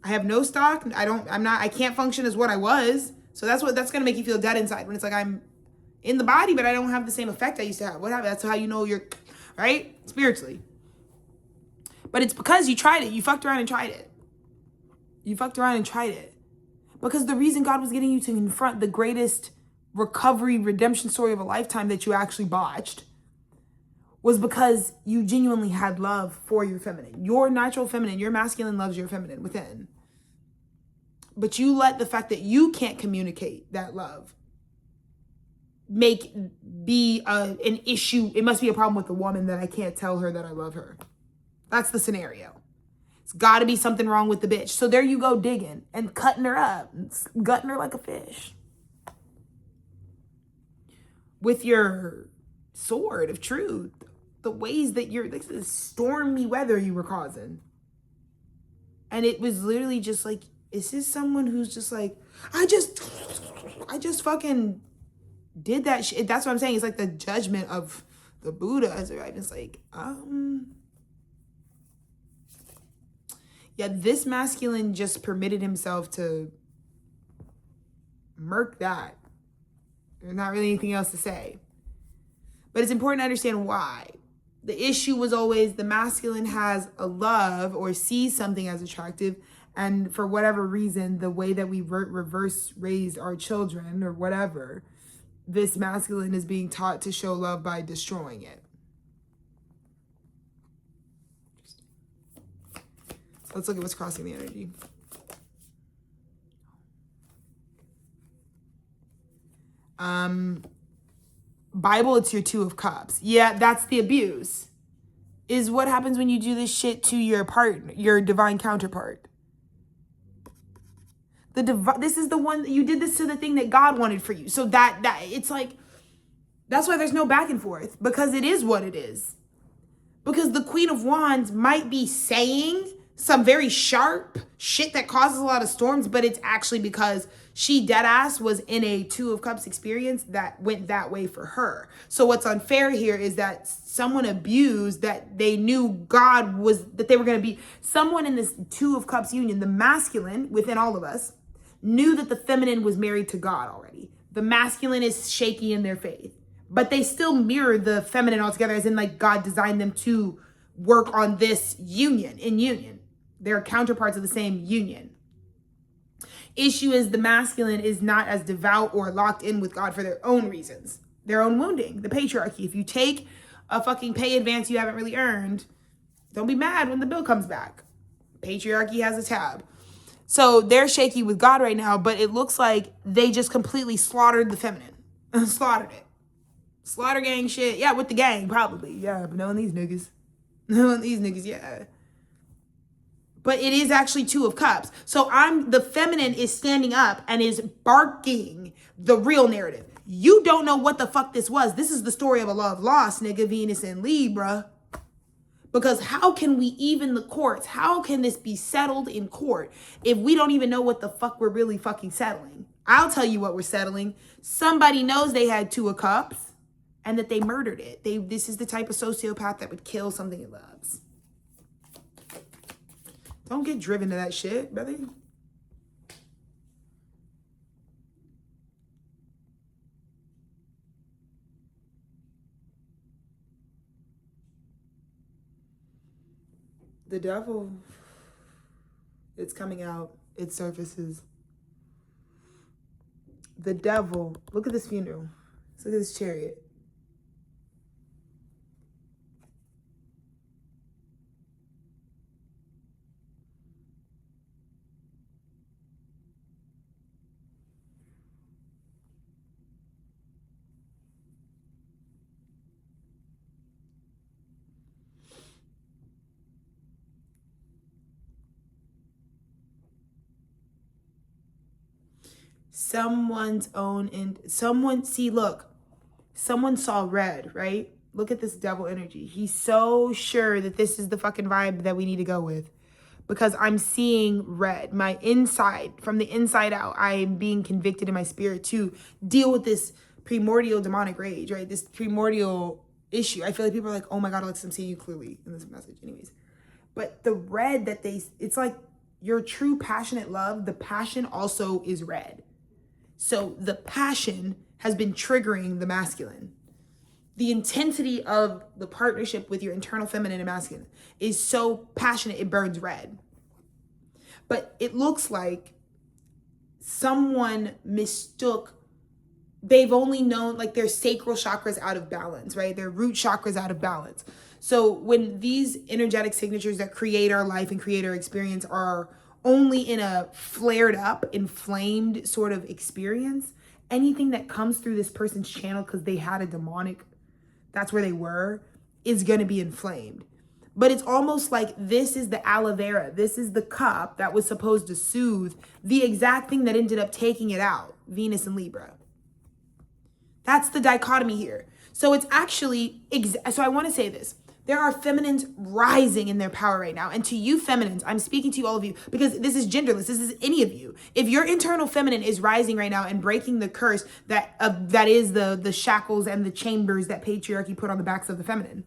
I have no stock. I can't function as what I was. So that's going to make you feel dead inside, when it's like, I'm in the body, but I don't have the same effect I used to have. What happened? That's how you know you're, right? Spiritually. But it's because you tried it. You fucked around and tried it. Because the reason God was getting you to confront the greatest recovery, redemption story of a lifetime that you actually botched was because you genuinely had love for your feminine. Your natural feminine, your masculine loves your feminine within. But you let the fact that you can't communicate that love be an issue. It must be a problem with the woman that I can't tell her that I love her. That's the scenario. It's got to be something wrong with the bitch. So there you go, digging and cutting her up, and gutting her like a fish with your sword of truth. The ways that this is stormy weather you were causing. And it was literally just like, is this someone who's just like, I just fucking did that shit. That's what I'm saying. It's like the judgment of the Buddha as right. It's like, yeah, this masculine just permitted himself to murk that. There's not really anything else to say. But it's important to understand why. The issue was always the masculine has a love or sees something as attractive, and for whatever reason, the way that we reverse raised our children or whatever, this masculine is being taught to show love by destroying it. Let's look at what's crossing the energy. Bible, it's your Two of Cups. Yeah, that's the abuse. Is what happens when you do this shit to your partner, your divine counterpart. This is the one that you did this to the thing that God wanted for you. So that it's like, that's why there's no back and forth, because it is what it is. Because the Queen of Wands might be saying some very sharp shit that causes a lot of storms, but it's actually because she deadass was in a Two of Cups experience that went that way for her. So what's unfair here is that someone abused that they knew God was, that they were going to be someone in this Two of Cups union. The masculine within all of us knew that the feminine was married to God already. The masculine is shaky in their faith, but they still mirror the feminine altogether, as in like God designed them to work on this union. They're counterparts of the same union. Issue is the masculine is not as devout or locked in with God for their own reasons, their own wounding, the patriarchy. If you take a fucking pay advance you haven't really earned, don't be mad when the bill comes back. Patriarchy has a tab. So they're shaky with God right now, but it looks like they just completely slaughtered the feminine. Slaughtered it. Slaughter gang shit. Yeah, with the gang, probably. Yeah, but knowing these niggas. Yeah. But it is actually Two of Cups. So the feminine is standing up and is barking the real narrative. You don't know what the fuck this was. This is the story of a love lost, nigga, Venus and Libra. Because how can we even the courts? How can this be settled in court if we don't even know what the fuck we're really fucking settling? I'll tell you what we're settling. Somebody knows they had Two of Cups and that they murdered it. This is the type of sociopath that would kill something it loves. Don't get driven to that shit, brother. The devil, it's coming out. It surfaces. The devil, look at this funeral. Look at this chariot. someone's own, and someone, see, look, someone saw red, right? Look at this devil energy. He's so sure that this is the fucking vibe that we need to go with, because I'm seeing red. My inside, from the inside out, I am being convicted in my spirit to deal with this primordial demonic rage, right? This primordial issue. I feel like people are like, oh my God, Alexa, I'm seeing you clearly in this message. Anyways, but the red that it's like your true passionate love, the passion also is red. So the passion has been triggering the masculine. The intensity of the partnership with your internal feminine and masculine is so passionate, it burns red. But it looks like someone mistook, they've only known like their sacral chakras out of balance, right? Their root chakras out of balance. So when these energetic signatures that create our life and create our experience are only in a flared up, inflamed sort of experience, anything that comes through this person's channel because they had a demonic, that's where they were, is going to be inflamed. But it's almost like this is the aloe vera. This is the cup that was supposed to soothe the exact thing that ended up taking it out, Venus and Libra. That's the dichotomy here. So it's actually, so I want to say this. There are feminines rising in their power right now. And to you feminines, I'm speaking to all of you because this is genderless. This is any of you. If your internal feminine is rising right now and breaking the curse that is the shackles and the chambers that patriarchy put on the backs of the feminine.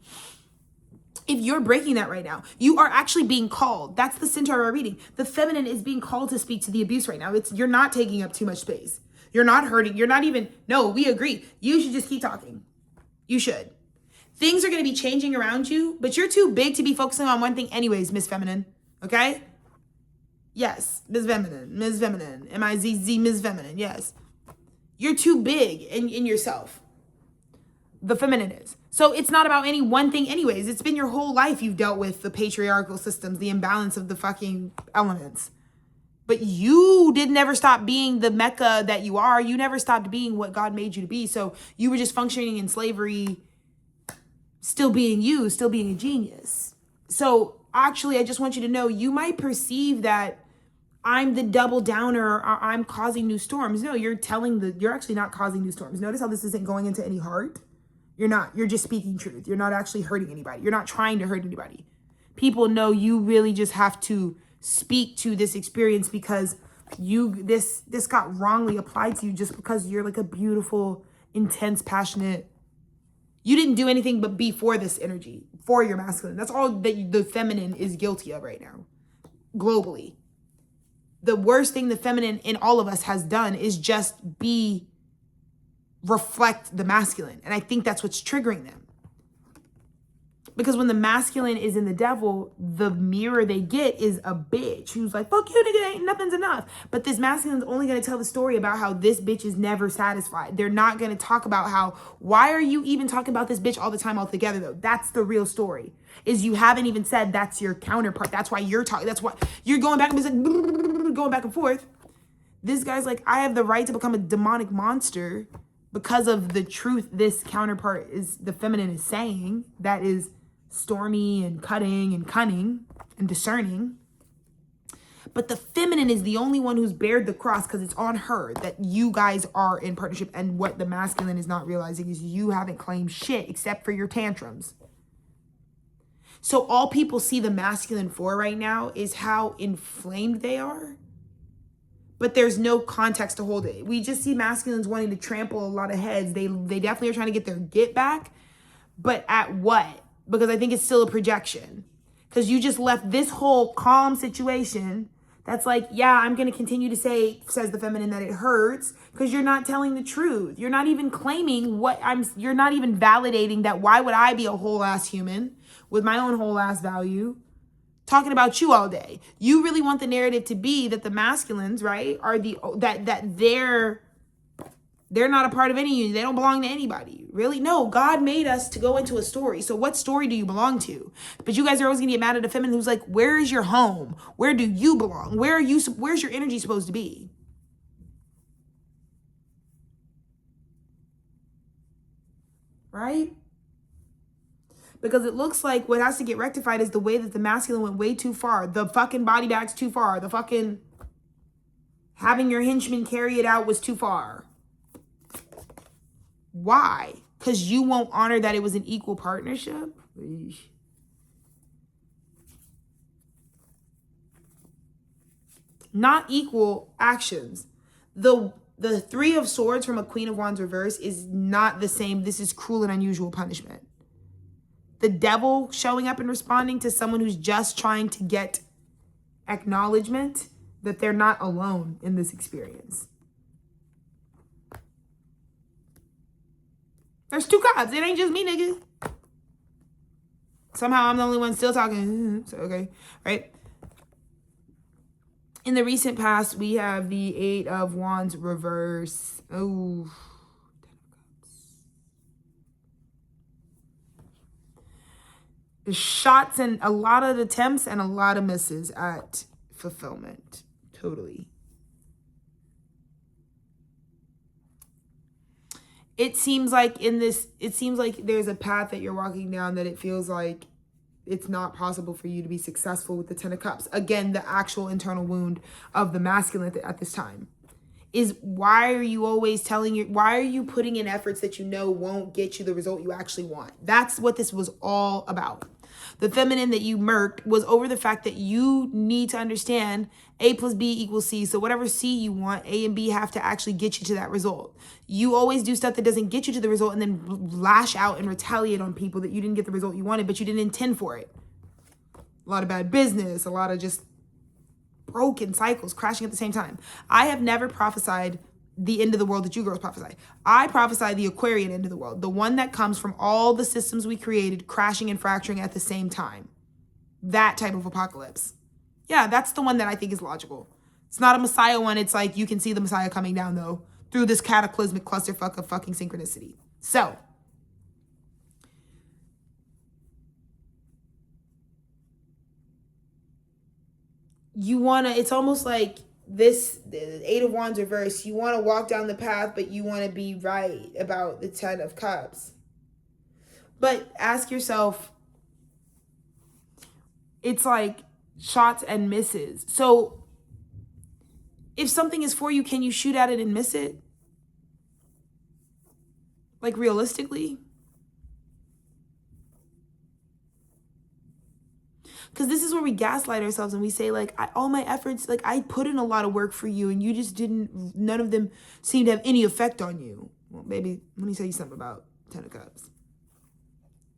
If you're breaking that right now, you are actually being called. That's the centaur we're reading. The feminine is being called to speak to the abuse right now. You're not taking up too much space. You're not hurting. You're not even, no, we agree. You should just keep talking. You should. Things are going to be changing around you, but you're too big to be focusing on one thing anyways, Miss Feminine. Okay? Yes, Miss Feminine, Miss Feminine, M-I-Z-Z, Miss Feminine, yes. You're too big in yourself. The feminine is. So it's not about any one thing anyways. It's been your whole life you've dealt with the patriarchal systems, the imbalance of the fucking elements. But you did never stop being the Mecca that you are. You never stopped being what God made you to be. So you were just functioning in slavery, still being you, still being a genius. So actually, I just want you to know, you might perceive that I'm the double downer or I'm causing new storms. No, you're actually not causing new storms. Notice how this isn't going into any heart. You're not. You're just speaking truth. You're not actually hurting anybody. You're not trying to hurt anybody. People know you really just have to speak to this experience because this got wrongly applied to you just because you're like a beautiful, intense, passionate. You didn't do anything but be for this energy, for your masculine. That's all that the feminine is guilty of right now, globally. The worst thing the feminine in all of us has done is just reflect the masculine. And I think that's what's triggering them. Because when the masculine is in the devil, the mirror they get is a bitch who's like, fuck you, nigga, ain't nothing's enough. But this masculine's only going to tell the story about how this bitch is never satisfied. They're not going to talk about how, why are you even talking about this bitch all the time altogether though? That's the real story, is you haven't even said that's your counterpart. That's why you're talking. That's why you're going back and going back and forth. This guy's like, I have the right to become a demonic monster because of the truth this counterpart is, the feminine is saying, that is stormy and cutting and cunning and discerning. But the feminine is the only one who's bared the cross because it's on her that you guys are in partnership. And what the masculine is not realizing is you haven't claimed shit except for your tantrums. So all people see the masculine for right now is how inflamed they are. But there's no context to hold it. We just see masculines wanting to trample a lot of heads. They definitely are trying to get their get back. But at what? Because I think it's still a projection. Because you just left this whole calm situation that's like, yeah, I'm going to continue to say, says the feminine, that it hurts. Because you're not telling the truth. You're not even claiming you're not even validating that. Why would I be a whole ass human with my own whole ass value talking about you all day? You really want the narrative to be that the masculines, right, are that they're not a part of any union. They don't belong to anybody. Really? No, God made us to go into a story. So what story do you belong to? But you guys are always going to get mad at a feminine who's like, where is your home? Where do you belong? Where's your energy supposed to be? Right? Because it looks like what has to get rectified is the way that the masculine went way too far. The fucking body bag's too far. The fucking Having your henchmen carry it out was too far. Why? Because you won't honor that it was an equal partnership? Eesh. Not equal actions. The Three of Swords from a Queen of Wands reverse is not the same. This is cruel and unusual punishment. The devil showing up and responding to someone who's just trying to get acknowledgement that they're not alone in this experience. There's two cops. It ain't just me, nigga. Somehow I'm the only one still talking. So, okay, right? In the recent past, we have the Eight of Wands reverse. Oh, the shots and a lot of attempts and a lot of misses at fulfillment. Totally. It seems like there's a path that you're walking down that it feels like it's not possible for you to be successful with the Ten of Cups. Again, the actual internal wound of the masculine at this time is why are you putting in efforts that you know won't get you the result you actually want? That's what this was all about. The feminine that you murked was over the fact that you need to understand A plus B equals C. So whatever C you want, A and B have to actually get you to that result. You always do stuff that doesn't get you to the result and then lash out and retaliate on people that you didn't get the result you wanted, but you didn't intend for it. A lot of bad business, a lot of just broken cycles crashing at the same time. I have never prophesied the end of the world that you girls prophesy. I prophesy the Aquarian end of the world, the one that comes from all the systems we created crashing and fracturing at the same time. That type of apocalypse. Yeah, that's the one that I think is logical. It's not a Messiah one. It's like you can see the Messiah coming down, though, through this cataclysmic clusterfuck of fucking synchronicity. So, it's almost like the Eight of Wands reverse, you want to walk down the path, but you want to be right about the Ten of Cups. But ask yourself, it's like shots and misses. So if something is for you, can you shoot at it and miss it? Like realistically? Because this is where we gaslight ourselves and we say, like, all my efforts, like, I put in a lot of work for you and you just none of them seem to have any effect on you. Well, baby, let me tell you something about Ten of Cups.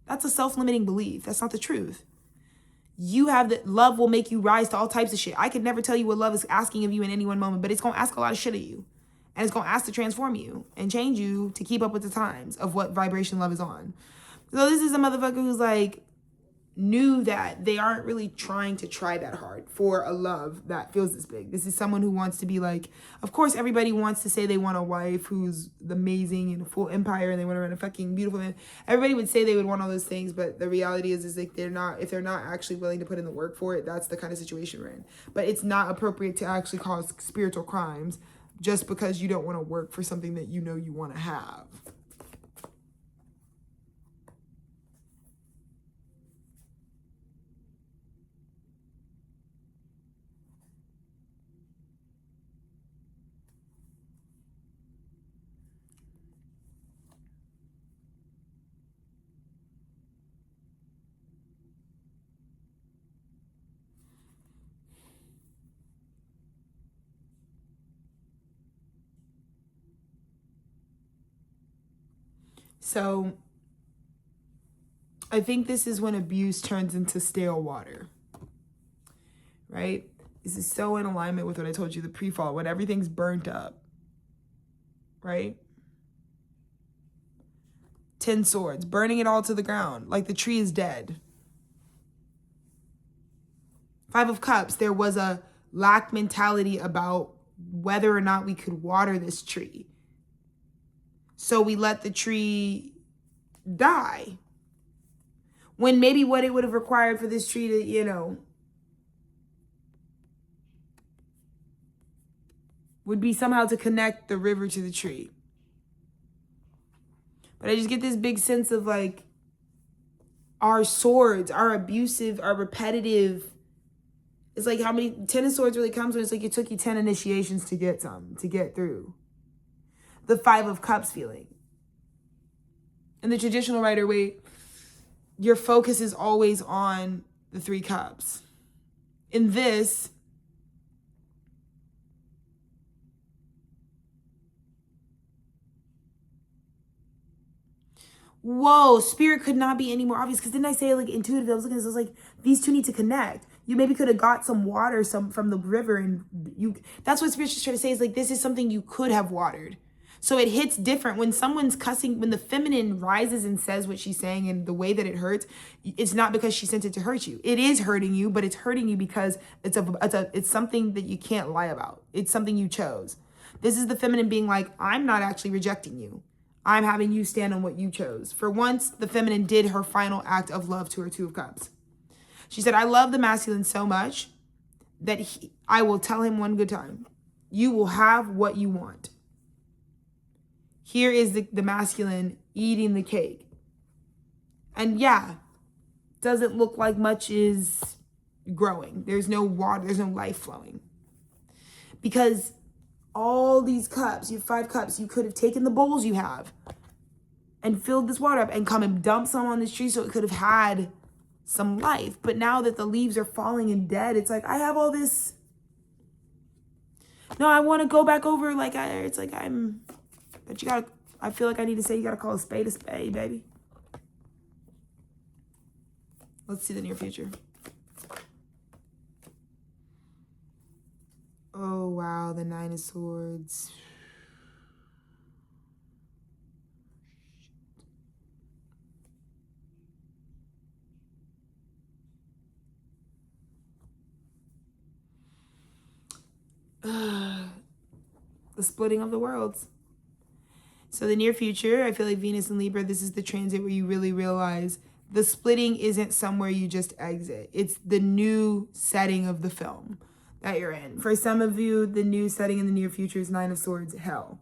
That's a self-limiting belief. That's not the truth. You have that love will make you rise to all types of shit. I could never tell you what love is asking of you in any one moment, but it's going to ask a lot of shit of you. And it's going to ask to transform you and change you to keep up with the times of what vibration love is on. So this is a motherfucker who's like, knew that they aren't really trying to try that hard for a love that feels this big. This is someone who wants to be like, of course, everybody wants to say they want a wife who's amazing and a full empire and they want to run a fucking beautiful man. Everybody would say they would want all those things, but the reality is like if they're not actually willing to put in the work for it, that's the kind of situation we're in. But it's not appropriate to actually cause spiritual crimes just because you don't want to work for something that you know you want to have. So I think this is when abuse turns into stale water, right? This is so in alignment with what I told you, the pre-fall, when everything's burnt up, right? 10 swords, burning it all to the ground, like the tree is dead. 5 of Cups, there was a lack mentality about whether or not we could water this tree. So we let the tree die. When maybe what it would have required for this tree to, would be somehow to connect the river to the tree. But I just get this big sense of like our swords, our abusive, our repetitive, It's like how many 10 of Swords really comes when it's like it took you 10 initiations to get through. The 5 of Cups feeling. In the traditional Rider-Waite, your focus is always on the 3 Cups. In this, whoa, Spirit could not be any more obvious. Because didn't I say, like, intuitive? I was looking at this, I was like, these two need to connect. You maybe could have got some water from the river, and that's what Spirit's just trying to say, is like, this is something you could have watered. So it hits different when someone's cussing, when the feminine rises and says what she's saying and the way that it hurts, it's not because she sent it to hurt you. It is hurting you, but it's hurting you because it's something that you can't lie about. It's something you chose. This is the feminine being like, I'm not actually rejecting you. I'm having you stand on what you chose. For once, the feminine did her final act of love to her 2 of Cups. She said, I love the masculine so much that I will tell him one good time, you will have what you want. Here is the masculine eating the cake. And yeah, doesn't look like much is growing. There's no water, there's no life flowing. Because all these cups, you have 5 cups, you could have taken the bowls you have and filled this water up and come and dump some on this tree so it could have had some life. But now that the leaves are falling and dead, it's like, I have all this. No, I want to go back over but I feel like I need to say you got to call a spade, baby. Let's see the near future. Oh, wow. The 9 of Swords. The splitting of the worlds. So the near future, I feel like Venus and Libra, this is the transit where you really realize the splitting isn't somewhere you just exit. It's the new setting of the film that you're in. For some of you, the new setting in the near future is 9 of Swords, hell.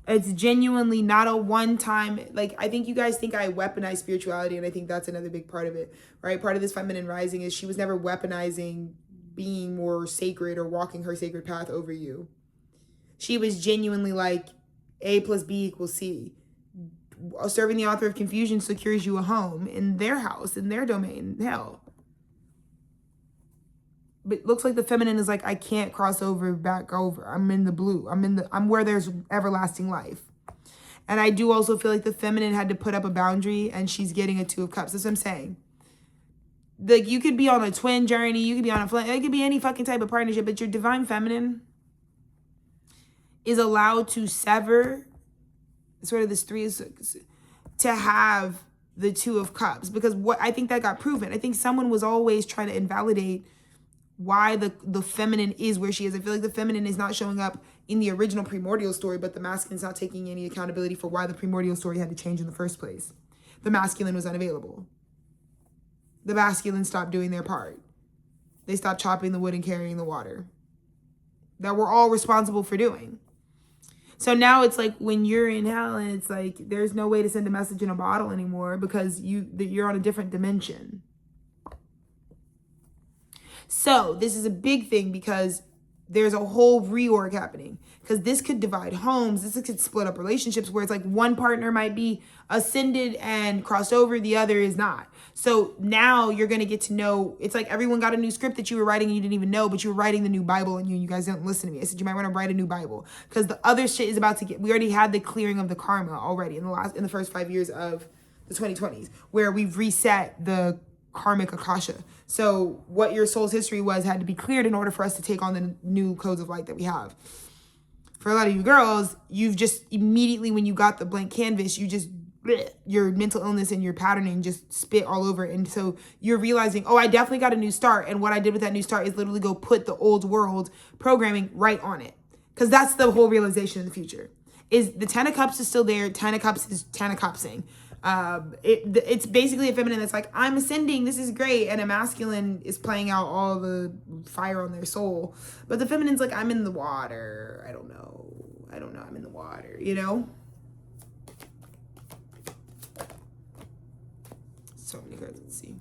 It's genuinely not a one-time, like, I think you guys think I weaponize spirituality, and I think that's another big part of it, right? Part of this feminine rising is she was never weaponizing being more sacred or walking her sacred path over you. She was genuinely like, A plus B equals C. Serving the author of confusion secures you a home in their house, in their domain, hell. But it looks like the feminine is like, I can't cross back over. I'm in the blue. I'm where there's everlasting life. And I do also feel like the feminine had to put up a boundary, and she's getting a 2 of Cups. That's what I'm saying. Like, you could be on a twin journey. You could be on it could be any fucking type of partnership, but your divine feminine is allowed to sever sort of this 3 is to have the 2 of Cups, because what I think that got proven. I think someone was always trying to invalidate why the feminine is where she is. I feel like the feminine is not showing up in the original primordial story, but the masculine is not taking any accountability for why the primordial story had to change in the first place. The masculine was unavailable. The masculine stopped doing their part. They stopped chopping the wood and carrying the water that we're all responsible for doing. So now it's like when you're in hell and it's like there's no way to send a message in a bottle anymore because you're on a different dimension. So this is a big thing because there's a whole reorg happening, because this could divide homes. This could split up relationships where it's like one partner might be ascended and crossed over, the other is not. So now you're going to get to know, it's like everyone got a new script that you were writing and you didn't even know, but you were writing the new Bible and you guys didn't listen to me. I said, you might want to write a new Bible because the other shit is about to we already had the clearing of the karma already in the first 5 years of the 2020s, where we've reset the karmic akasha. So what your soul's history was had to be cleared in order for us to take on the new codes of light that we have. For a lot of you girls, you've just immediately, when you got the blank canvas, your mental illness and your patterning just spit all over it. And so you're realizing, oh, I definitely got a new start. And what I did with that new start is literally go put the old world programming right on it. Because that's the whole realization in the future. Is the 10 of Cups is still there. 10 of Cups is 10 of Cupsing. It's basically a feminine that's like, I'm ascending, this is great, and a masculine is playing out all the fire on their soul. But the feminine's like, I'm in the water. I don't know, I'm in the water, you know? So many cards, let's see.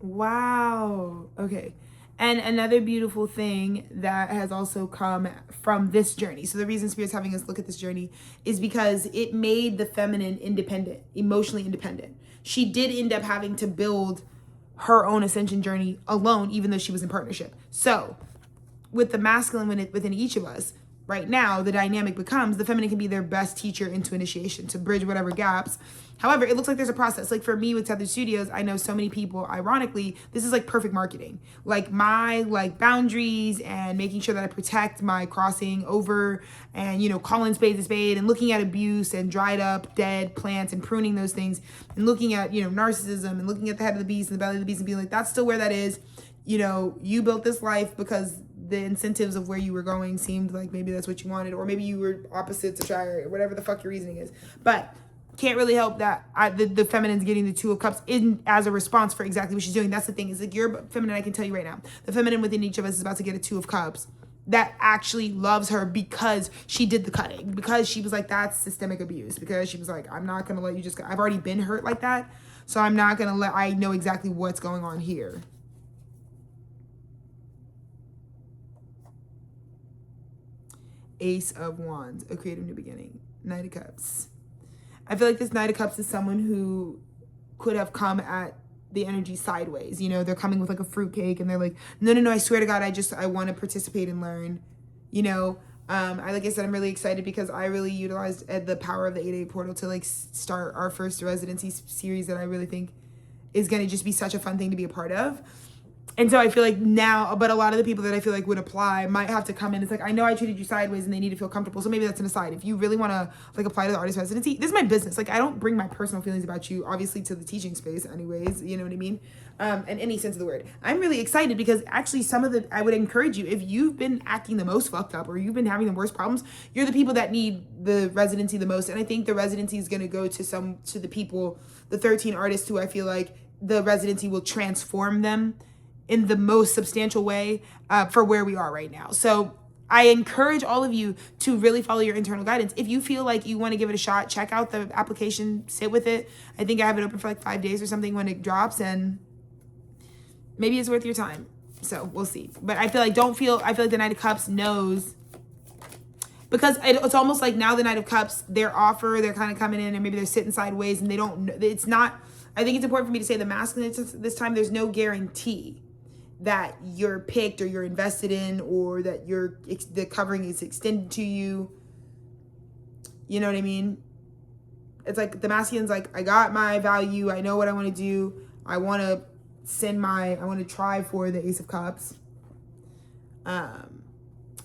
Wow. Okay. And another beautiful thing that has also come from this journey. So the reason Spirit's having us look at this journey is because it made the feminine independent, emotionally independent. She did end up having to build her own ascension journey alone, even though she was in partnership. So with the masculine within each of us, right now, the dynamic becomes the feminine can be their best teacher into initiation to bridge whatever gaps. However, it looks like there's a process. Like for me with Tethered Studios, I know so many people, ironically, this is like perfect marketing. Like my like boundaries and making sure that I protect my crossing over and, you know, calling spade a spade and looking at abuse and dried up, dead plants and pruning those things and looking at, you know, narcissism and looking at the head of the beast and the belly of the beast and being like, that's still where that is. You know, you built this life because the incentives of where you were going seemed like maybe that's what you wanted, or maybe you were opposites attract, or whatever the fuck your reasoning is. But can't really help that the feminine's getting the Two of Cups in as a response for exactly what she's doing. That's the thing, is like you're feminine. I can tell you right now, the feminine within each of us is about to get a Two of Cups that actually loves her because she did the cutting, because she was like, that's systemic abuse, because she was like, I'm not gonna let you just, I've already been hurt like that, so I'm not gonna let, I know exactly what's going on here. Ace of Wands, a creative new beginning. Knight of Cups. I feel like this Knight of Cups is someone who could have come at the energy sideways. You know, they're coming with like a fruitcake and they're like, no, I swear to God, I want to participate and learn. You know, like I said, I'm really excited because I really utilized the power of the 8-8 portal to like start our first residency series that I really think is going to just be such a fun thing to be a part of. And so I feel like now, but a lot of the people that I feel like would apply might have to come in. It's like, I know I treated you sideways and they need to feel comfortable. So maybe that's an aside. If you really want to like apply to the artist residency, this is my business. Like I don't bring my personal feelings about you, obviously, to the teaching space anyways. You know what I mean? In any sense of the word. I'm really excited because actually I would encourage you, if you've been acting the most fucked up or you've been having the worst problems, you're the people that need the residency the most. And I think the residency is going to go to the people, the 13 artists who I feel like the residency will transform them in the most substantial way for where we are right now. So I encourage all of you to really follow your internal guidance. If you feel like you want to give it a shot, check out the application, sit with it. I think I have it open for like 5 days or something when it drops, and maybe it's worth your time. So we'll see. But I feel like the Knight of Cups knows, because it's almost like now the Knight of Cups, they're kind of coming in and maybe they're sitting sideways and they don't, it's not, I think it's important for me to say the masculine this time, there's no guarantee that you're picked or you're invested in, or that the covering is extended to you. You know what I mean? It's like the masculine's like, I got my value. I know what I want to do. I want to try for the Ace of Cups. And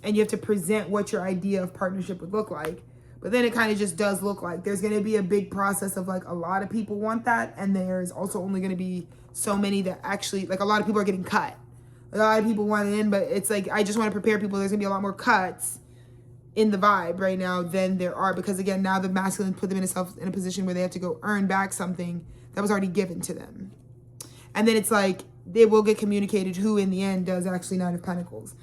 you have to present what your idea of partnership would look like. But then it kind of just does look like there's going to be a big process of like a lot of people want that. And there's also only going to be so many that actually, like a lot of people are getting cut. A lot of people want it in, but it's like, I just want to prepare people. There's going to be a lot more cuts in the vibe right now than there are. Because again, now the masculine put them in a position where they have to go earn back something that was already given to them. And then it's like, they will get communicated who in the end does actually Knight of Pentacles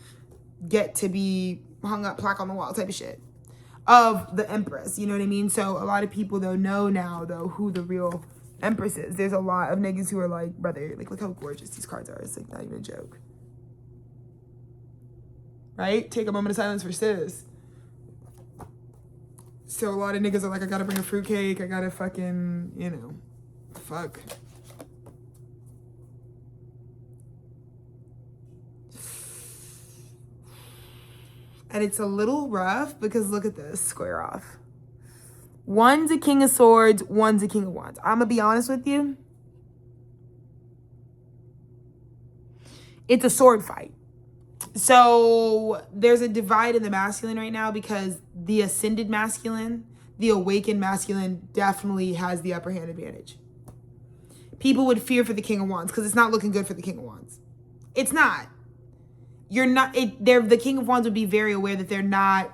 get to be hung up, plaque on the wall type of shit of the Empress. You know what I mean? So a lot of people though know now though who the real Empress is. There's a lot of niggas who are like, brother, like look how gorgeous these cards are. It's like not even a joke. Right? Take a moment of silence for sis. So a lot of niggas are like, I gotta bring a fruitcake. I gotta fucking, you know, fuck. And it's a little rough because look at this, square off. One's a King of Swords, one's a King of Wands. I'm gonna be honest with you. It's a sword fight. So there's a divide in the masculine right now because the ascended masculine, the awakened masculine definitely has the upper hand advantage. People would fear for the King of Wands because it's not looking good for the King of Wands. It's not. The King of Wands would be very aware that they're not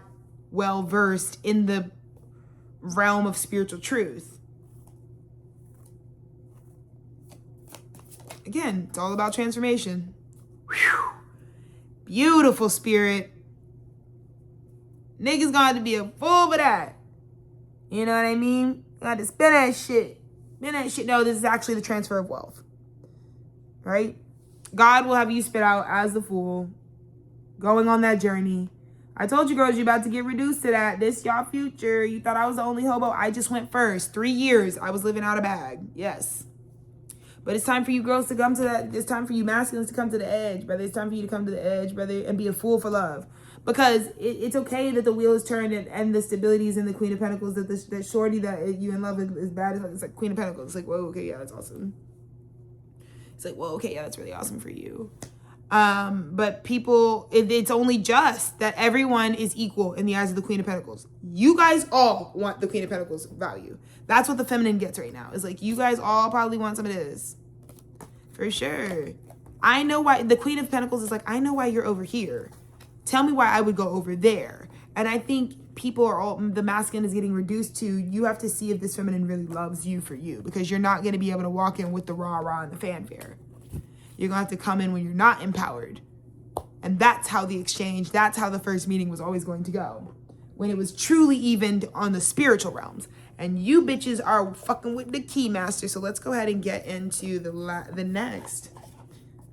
well versed in the realm of spiritual truth. Again, it's all about transformation. Whew. Beautiful spirit. Niggas gonna have to be a fool for that. You know what I mean? Got to spin that shit. Spin that shit. No, this is actually the transfer of wealth. right? God will have you spit out as the fool, going on that journey. I told you girls, you about to get reduced to that. This y'all future. You thought I was the only hobo. I just went first. 3 years I was living out a bag. Yes. But it's time for you girls to come to that. It's time for you masculines to come to the edge, brother. It's time for you to come to the edge, brother, and be a fool for love. Because it's okay that the wheel is turned and the stability is in the Queen of Pentacles, that shorty that you in love with is bad. It's like Queen of Pentacles. It's like, whoa, okay, yeah, that's awesome. It's like, whoa, okay, yeah, that's really awesome for you. But people, it's only just that everyone is equal in the eyes of the Queen of Pentacles. You guys all want the Queen of Pentacles value. That's what the feminine gets right now. It's like, you guys all probably want some of this. For sure. I know why the Queen of Pentacles is like, I know why you're over here. Tell me why I would go over there. And I think people are all, the masculine is getting reduced to, you have to see if this feminine really loves you for you, because you're not going to be able to walk in with the rah-rah and the fanfare. You're going to have to come in when you're not empowered. And that's how the exchange, that's how the first meeting was always going to go. When it was truly evened on the spiritual realms. And you bitches are fucking with the key master. So let's go ahead and get into the next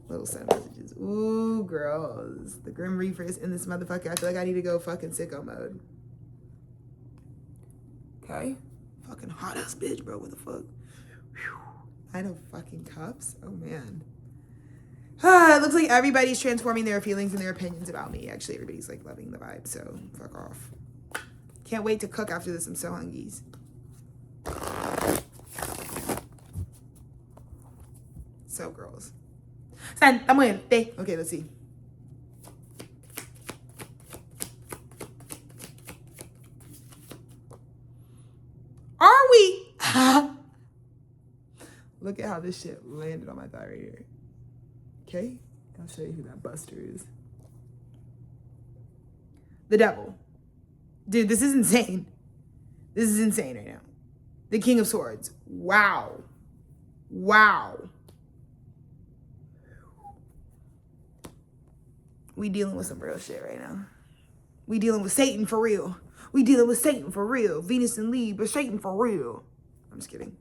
little set of messages. Ooh, girls. The Grim Reaper is in this motherfucker. I feel like I need to go fucking sicko mode. Okay. Fucking hot ass bitch, bro. What the fuck? Whew. I know fucking cups. Oh, man. It looks like everybody's transforming their feelings and their opinions about me. Actually, everybody's like loving the vibe, so fuck off. Can't wait to cook after this. I'm so hungry. So, girls. Santa Muerte. Okay, let's see. Are we? Look at how this shit landed on my thigh right here. Okay, I'll show you who that buster is. The devil. Dude, this is insane. This is insane right now. The King of Swords. Wow. Wow. We dealing with some real shit right now. We dealing with Satan for real. We dealing with Satan for real. Venus and Libra, Satan for real. I'm just kidding.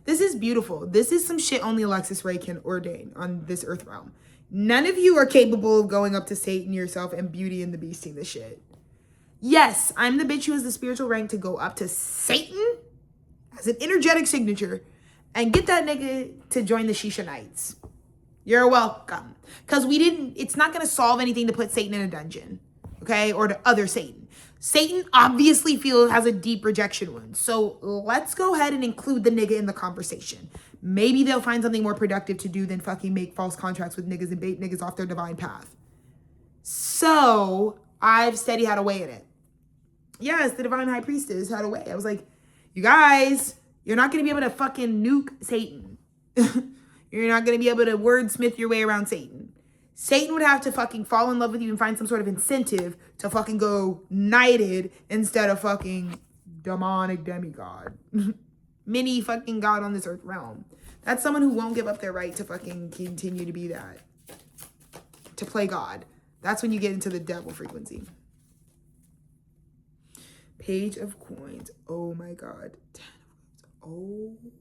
This is beautiful. This is some shit only Alexis Ray can ordain on this earth realm. None of you are capable of going up to Satan yourself and Beauty and the Beasting this shit. Yes, I'm the bitch who has the spiritual rank to go up to Satan as an energetic signature and get that nigga to join the Shisha Knights. You're welcome. Because it's not going to solve anything to put Satan in a dungeon. Okay? Or to other Satan. Satan obviously has a deep rejection wound. So let's go ahead and include the nigga in the conversation. Maybe they'll find something more productive to do than fucking make false contracts with niggas and bait niggas off their divine path. So I've steady had a way in it. Yes, the divine high priestess had a way. I was like, you guys, you're not going to be able to fucking nuke Satan. You're not going to be able to wordsmith your way around Satan. Satan would have to fucking fall in love with you and find some sort of incentive to fucking go knighted instead of fucking demonic demigod. Mini fucking god on this earth realm. That's someone who won't give up their right to fucking continue to be that. To play God. That's when you get into the devil frequency. Page of Coins. Oh my God. 10 of Coins. Oh.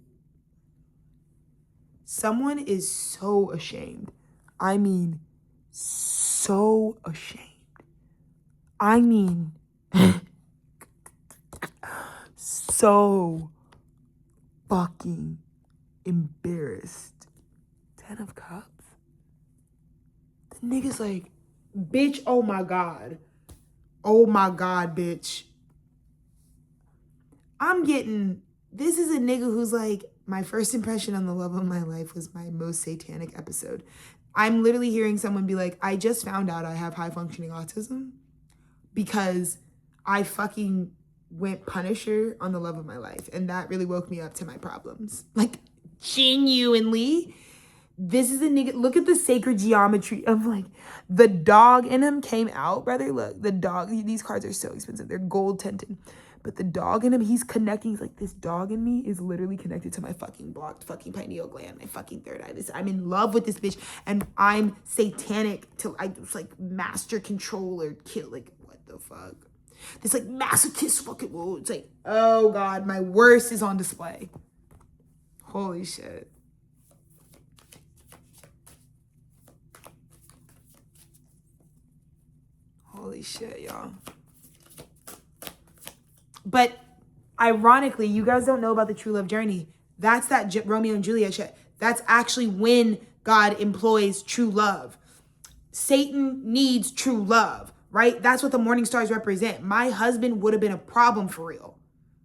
Someone is so ashamed. I mean, so ashamed. I mean, so fucking embarrassed. 10 of Cups? The nigga's like, bitch, oh my God. Oh my God, bitch. This is a nigga who's like, my first impression on the love of my life was my most satanic episode. I'm literally hearing someone be like, I just found out I have high functioning autism because I fucking went Punisher on the love of my life. And that really woke me up to my problems. Like, genuinely, this is a nigga. Look at the sacred geometry of like the dog in him came out, brother. Look, the dog, these cards are so expensive. They're gold tinted. But the dog in him, he's connecting. He's like, this dog in me is literally connected to my fucking blocked fucking pineal gland, my fucking third eye. I'm in love with this bitch, and I'm satanic till I just like master control or kill. Like, what the fuck? This like masochist fucking, whoa. It's like, oh God, my worst is on display. Holy shit. Holy shit, y'all. But ironically, you guys don't know about the true love journey. That's that Romeo and Juliet shit. That's actually when God employs true love. Satan needs true love, right? That's what the morning stars represent. My husband would have been a problem for real,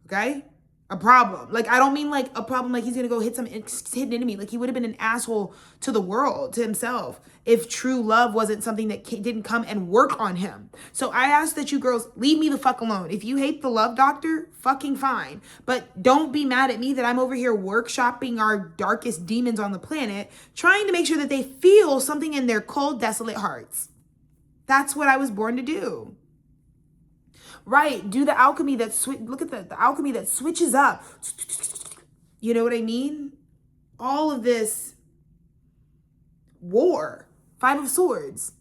okay? A problem. Like, I don't mean like a problem like he's gonna go hit some hidden enemy. Like, he would have been an asshole to the world, to himself, if true love wasn't something that didn't come and work on him. So I ask that you girls leave me the fuck alone. If you hate the love doctor, fucking fine. But don't be mad at me that I'm over here workshopping our darkest demons on the planet, trying to make sure that they feel something in their cold, desolate hearts. That's what I was born to do. Right, do the alchemy that look at the alchemy that switches up. You know what I mean? All of this war, 5 of Swords.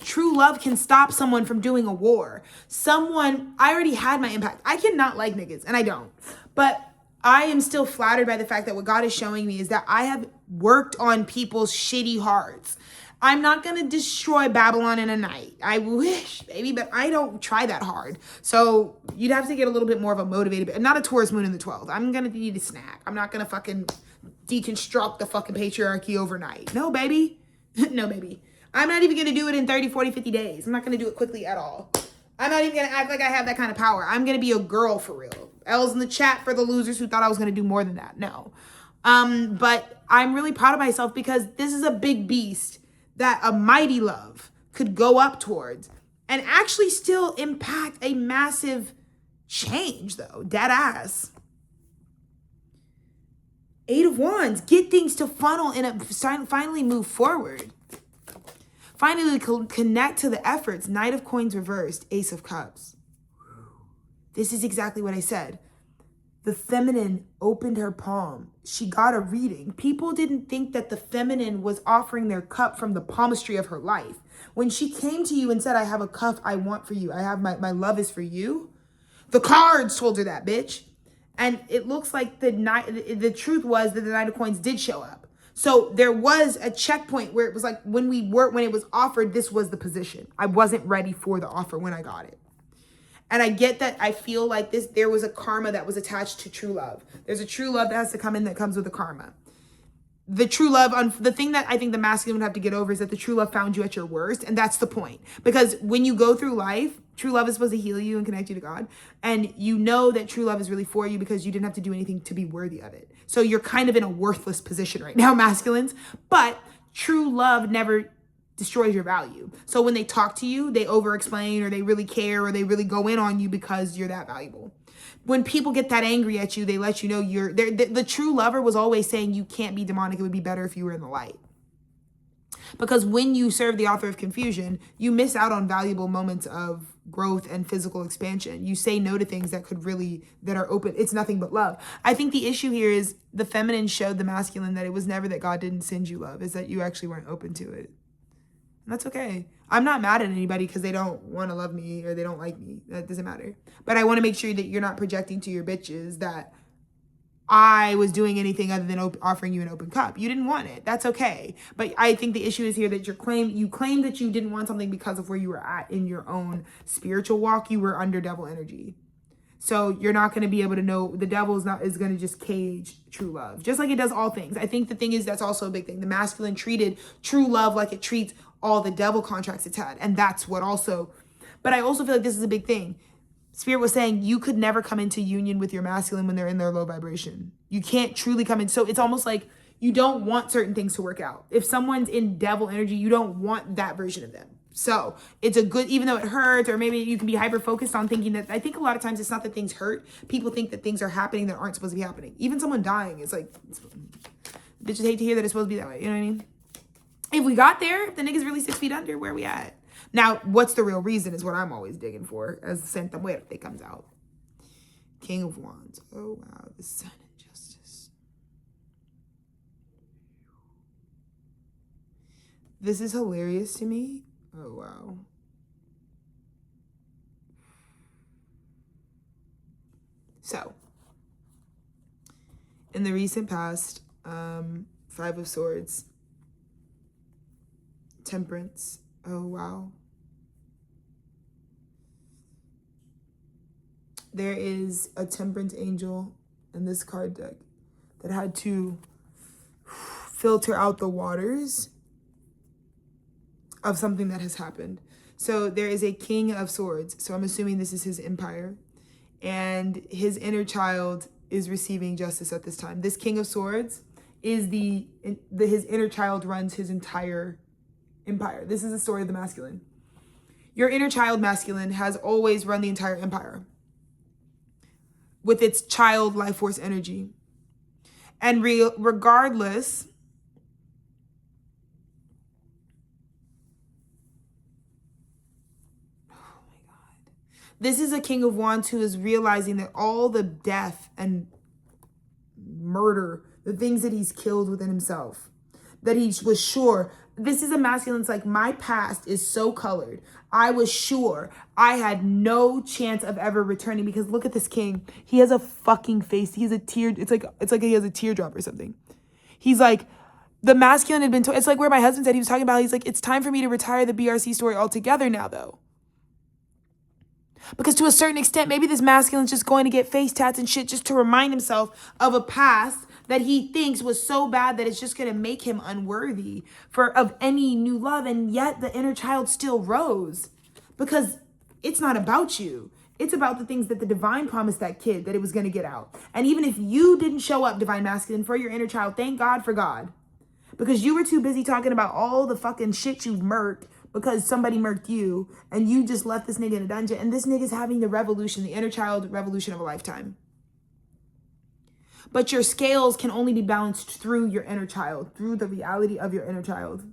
True love can stop someone from doing a war. I already had my impact. I cannot like niggas, and I don't. But I am still flattered by the fact that what God is showing me is that I have worked on people's shitty hearts. I'm not going to destroy Babylon in a night. I wish, baby, but I don't try that hard. So you'd have to get a little bit more of a motivated, not a Taurus moon in the 12th. I'm going to need a snack. I'm not going to fucking deconstruct the fucking patriarchy overnight. No, baby. No, baby. I'm not even going to do it in 30, 40, 50 days. I'm not going to do it quickly at all. I'm not even going to act like I have that kind of power. I'm going to be a girl for real. L's in the chat for the losers who thought I was going to do more than that. No. But I'm really proud of myself because this is a big beast that a mighty love could go up towards and actually still impact a massive change, though. Dead ass. 8 of Wands. Get things to funnel and finally move forward. Finally connect to the efforts. Knight of Coins reversed. Ace of Cups. This is exactly what I said. The feminine opened her palm. She got a reading. People didn't think that the feminine was offering their cup from the palmistry of her life. When she came to you and said, I have a cup I want for you. I have my love is for you. The cards told her that, bitch. And it looks like the truth was that the Knight of Coins did show up. So there was a checkpoint where it was like when it was offered, this was the position. I wasn't ready for the offer when I got it. And I get that. I feel like there was a karma that was attached to true love. There's a true love that has to come in that comes with a karma. The true love, the thing that I think the masculine would have to get over is that the true love found you at your worst. And that's the point. Because when you go through life, true love is supposed to heal you and connect you to God. And you know that true love is really for you because you didn't have to do anything to be worthy of it. So you're kind of in a worthless position right now, masculines. But true love never destroys your value. So when they talk to you, they over-explain or they really care or they really go in on you because you're that valuable. When people get that angry at you, they let you know the true lover was always saying you can't be demonic. It would be better if you were in the light. Because when you serve the author of confusion, you miss out on valuable moments of growth and physical expansion. You say no to things that are open. It's nothing but love. I think the issue here is the feminine showed the masculine that it was never that God didn't send you love. It's that you actually weren't open to it. And that's okay. I'm not mad at anybody because they don't want to love me or they don't like me. That doesn't matter. But I want to make sure that you're not projecting to your bitches that I was doing anything other than offering you an open cup. You didn't want it. That's okay. But I think the issue is here that you claim that you didn't want something because of where you were at in your own spiritual walk. You were under devil energy. So you're not going to be able to know. The devil is going to just cage true love, just like it does all things. I think the thing is that's also a big thing. The masculine treated true love like it treats all the devil contracts it's had. And that's what also, but I also feel like this is a big thing. Spirit was saying you could never come into union with your masculine when they're in their low vibration. You can't truly come in. So it's almost like you don't want certain things to work out. If someone's in devil energy, you don't want that version of them. So it's a good, even though it hurts, or maybe you can be hyper focused on thinking that, I think a lot of times it's not that things hurt. People think that things are happening that aren't supposed to be happening. Even someone dying, it's like, bitches hate to hear that it's supposed to be that way. You know what I mean? If we got there, if the nigga's really 6 feet under, where we at? Now, what's the real reason is what I'm always digging for as Santa Muerte comes out. King of Wands. Oh, wow. The Sun and Justice. This is hilarious to me. Oh, wow. So, in the recent past, 5 of Swords, Temperance. Oh, wow. There is a temperance angel in this card deck that had to filter out the waters of something that has happened. So there is a king of swords. So I'm assuming this is his empire. And his inner child is receiving justice at this time. This king of swords is his inner child runs his entire empire. This is the story of the masculine. Your inner child masculine has always run the entire empire with its child life force energy. And regardless, oh my God. This is a king of wands who is realizing that all the death and murder, the things that he's killed within himself, that he was sure. This is a masculine. It's like, my past is so colored. I was sure I had no chance of ever returning, because look at this king. He has a fucking face. He has a tear. It's like he has a teardrop or something. He's like, the masculine had been told. It's like where my husband said, he was talking about, he's like, it's time for me to retire the BRC story altogether now, though. Because to a certain extent, maybe this masculine's just going to get face tats and shit just to remind himself of a past that he thinks was so bad that it's just going to make him unworthy of any new love. And yet the inner child still rose, because it's not about you. It's about the things that the divine promised that kid that it was going to get out. And even if you didn't show up, divine masculine, for your inner child, thank God for God. Because you were too busy talking about all the fucking shit you've murked because somebody murked you, and you just left this nigga in a dungeon. And this nigga's having the revolution, the inner child revolution of a lifetime. But your scales can only be balanced through your inner child, through the reality of your inner child.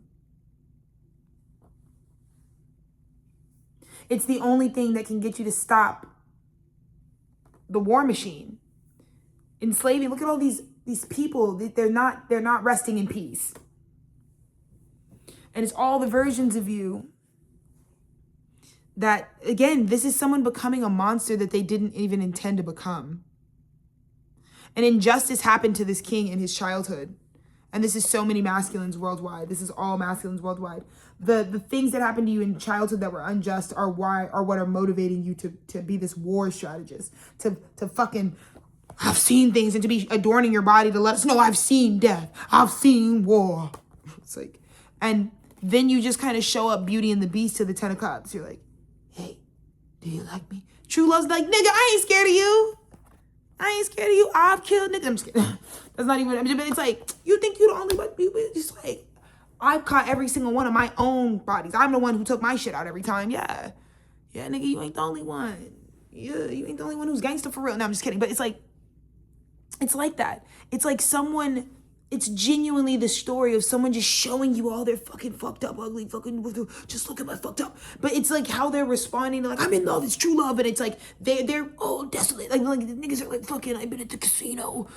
It's the only thing that can get you to stop the war machine. Enslaving. Look at all these people. They're not resting in peace. And it's all the versions of you that, again, this is someone becoming a monster that they didn't even intend to become. An injustice happened to this king in his childhood. And this is so many masculines worldwide. This is all masculines worldwide. The things that happened to you in childhood that were unjust are what are motivating you to be this war strategist. To fucking have seen things, and to be adorning your body to let us know, I've seen death. I've seen war. It's like, and then you just kind of show up Beauty and the Beast to the 10 of Cups. You're like, hey, do you like me? True love's like, nigga, I ain't scared of you. I ain't scared of you. I've killed niggas. I'm scared. That's not even, but it's like, you think you're the only one? It's like, I've caught every single one of my own bodies. I'm the one who took my shit out every time. Yeah. Yeah, nigga, you ain't the only one. Yeah, you ain't the only one who's gangster for real. No, I'm just kidding. But it's like that. It's like someone, it's genuinely the story of someone just showing you all their fucking fucked up, ugly, fucking, just look at my fucked up. But it's like how they're responding to, like, I'm in love, it's true love. And it's like, they're all desolate. Like the niggas are like, fucking, I've been at the casino.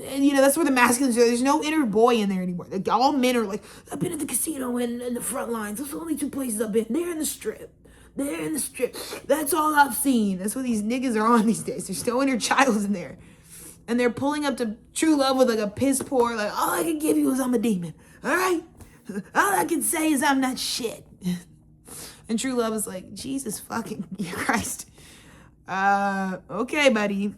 And, you know, that's where the masculines are. There's no inner boy in there anymore. Like, all men are like, I've been at the casino and in the front lines. Those are the only two places I've been. They're in the strip. They're in the strip. That's all I've seen. That's what these niggas are on these days. There's no inner child in there. And they're pulling up to true love with like a piss poor, like, all I can give you is I'm a demon. All right? All I can say is I'm not shit. And true love is like, Jesus fucking Christ. Okay, buddy.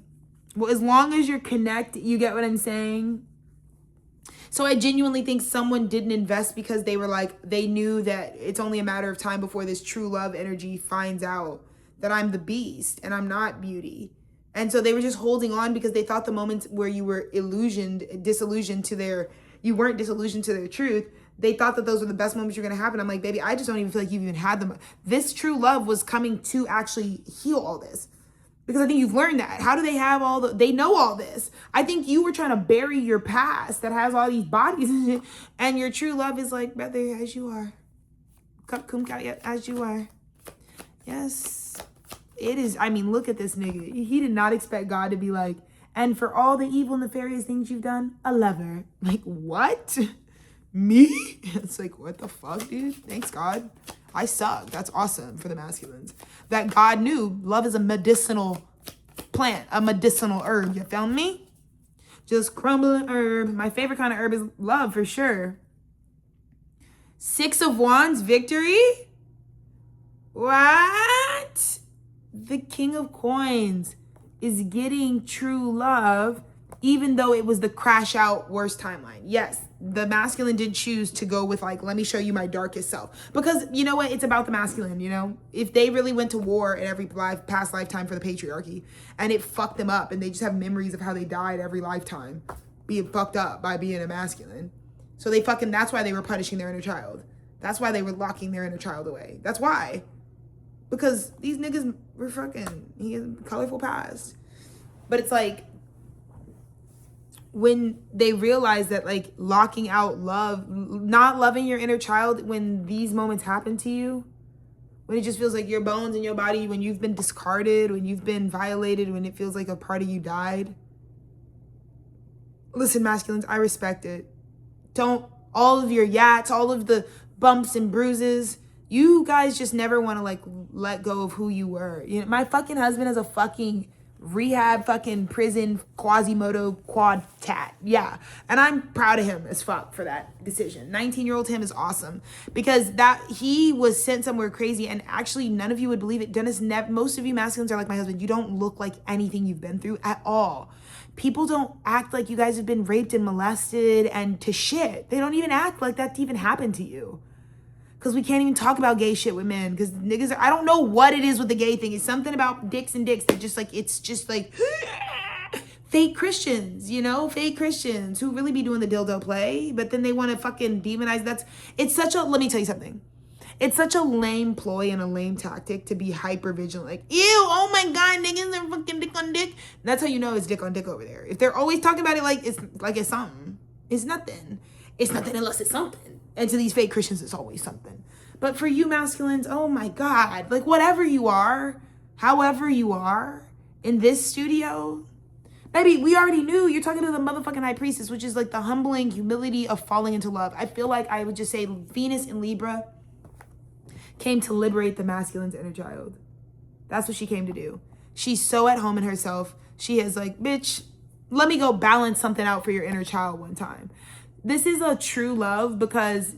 Well, as long as you're connected, you get what I'm saying? So I genuinely think someone didn't invest because they were like, they knew that it's only a matter of time before this true love energy finds out that I'm the beast and I'm not Beauty. And so they were just holding on because they thought the moments where you were disillusioned to their truth, they thought that those were the best moments you're going to have. And I'm like, baby, I just don't even feel like you've even had them. This true love was coming to actually heal all this. Because I think you've learned that. How do they have they know all this. I think you were trying to bury your past that has all these bodies and shit. And your true love is like, brother, as you are. As you are. Yes. It is, I mean, look at this nigga. He did not expect God to be like, and for all the evil nefarious things you've done, a lover. Like, what? Me? It's like, what the fuck, dude? Thanks, God. I suck. That's awesome for the masculines. That God knew love is a medicinal plant, a medicinal herb. You feel me? Just crumbling herb. My favorite kind of herb is love, for sure. Six of Wands, victory? What? The King of Coins is getting true love, even though it was the crash out worst timeline. Yes, the masculine did choose to go with like, let me show you my darkest self. Because you know what? It's about the masculine, you know? If they really went to war in every past lifetime for the patriarchy and it fucked them up and they just have memories of how they died every lifetime, being fucked up by being a masculine. So that's why they were punishing their inner child. That's why they were locking their inner child away. That's why. Because these niggas were he has a colorful past. But it's like, when they realize that like locking out love, not loving your inner child when these moments happen to you, when it just feels like your bones in your body, when you've been discarded, when you've been violated, when it feels like a part of you died. Listen, masculines, I respect it. Don't, all of your yats, all of the bumps and bruises, you guys just never want to like let go of who you were. You know, my fucking husband has a fucking rehab fucking prison Quasimodo quad tat. Yeah. And I'm proud of him as fuck for that decision. 19-year-old him is awesome because that he was sent somewhere crazy, and actually none of you would believe it. Dennis, most of you masculines are like my husband. You don't look like anything you've been through at all. People don't act like you guys have been raped and molested and to shit. They don't even act like that even happened to you. Because we can't even talk about gay shit with men. Because niggas, I don't know what it is with the gay thing. It's something about dicks and dicks that just like, it's just like fake Christians, you know? Fake Christians who really be doing the dildo play. But then they want to fucking demonize. It's such a, let me tell you something. It's such a lame ploy and a lame tactic to be hyper vigilant. Like, ew, oh my God, niggas are fucking dick on dick. That's how you know it's dick on dick over there. If they're always talking about it like it's something, it's nothing. It's nothing unless it's something. And to these fake Christians, it's always something. But for you masculines, oh my God, like whatever you are, however you are in this studio, baby, we already knew you're talking to the motherfucking high priestess, which is like the humbling humility of falling into love. I feel like I would just say Venus in Libra came to liberate the masculine's inner child. That's what she came to do. She's so at home in herself. She is like, bitch, let me go balance something out for your inner child one time. This is a true love because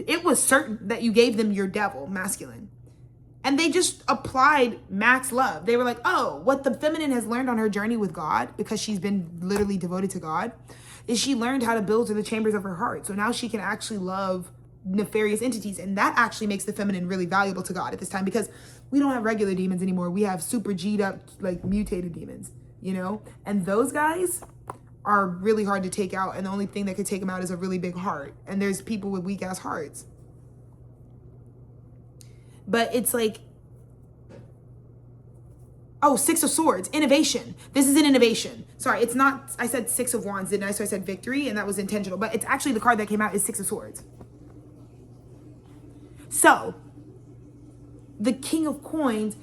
it was certain that you gave them your devil, masculine. And they just applied max love. They were like, oh, what the feminine has learned on her journey with God, because she's been literally devoted to God, is she learned how to build to the chambers of her heart. So now she can actually love nefarious entities. And that actually makes the feminine really valuable to God at this time, because we don't have regular demons anymore. We have super G'd up, like mutated demons, you know? And those guys are really hard to take out, and the only thing that could take them out is a really big heart, and there's people with weak ass hearts. But it's like, oh, Six of Swords, innovation. This is an innovation. Sorry, it's not, I said Six of Wands, didn't I? So I said victory, and that was intentional, but it's actually the card that came out is Six of Swords. So the King of Coins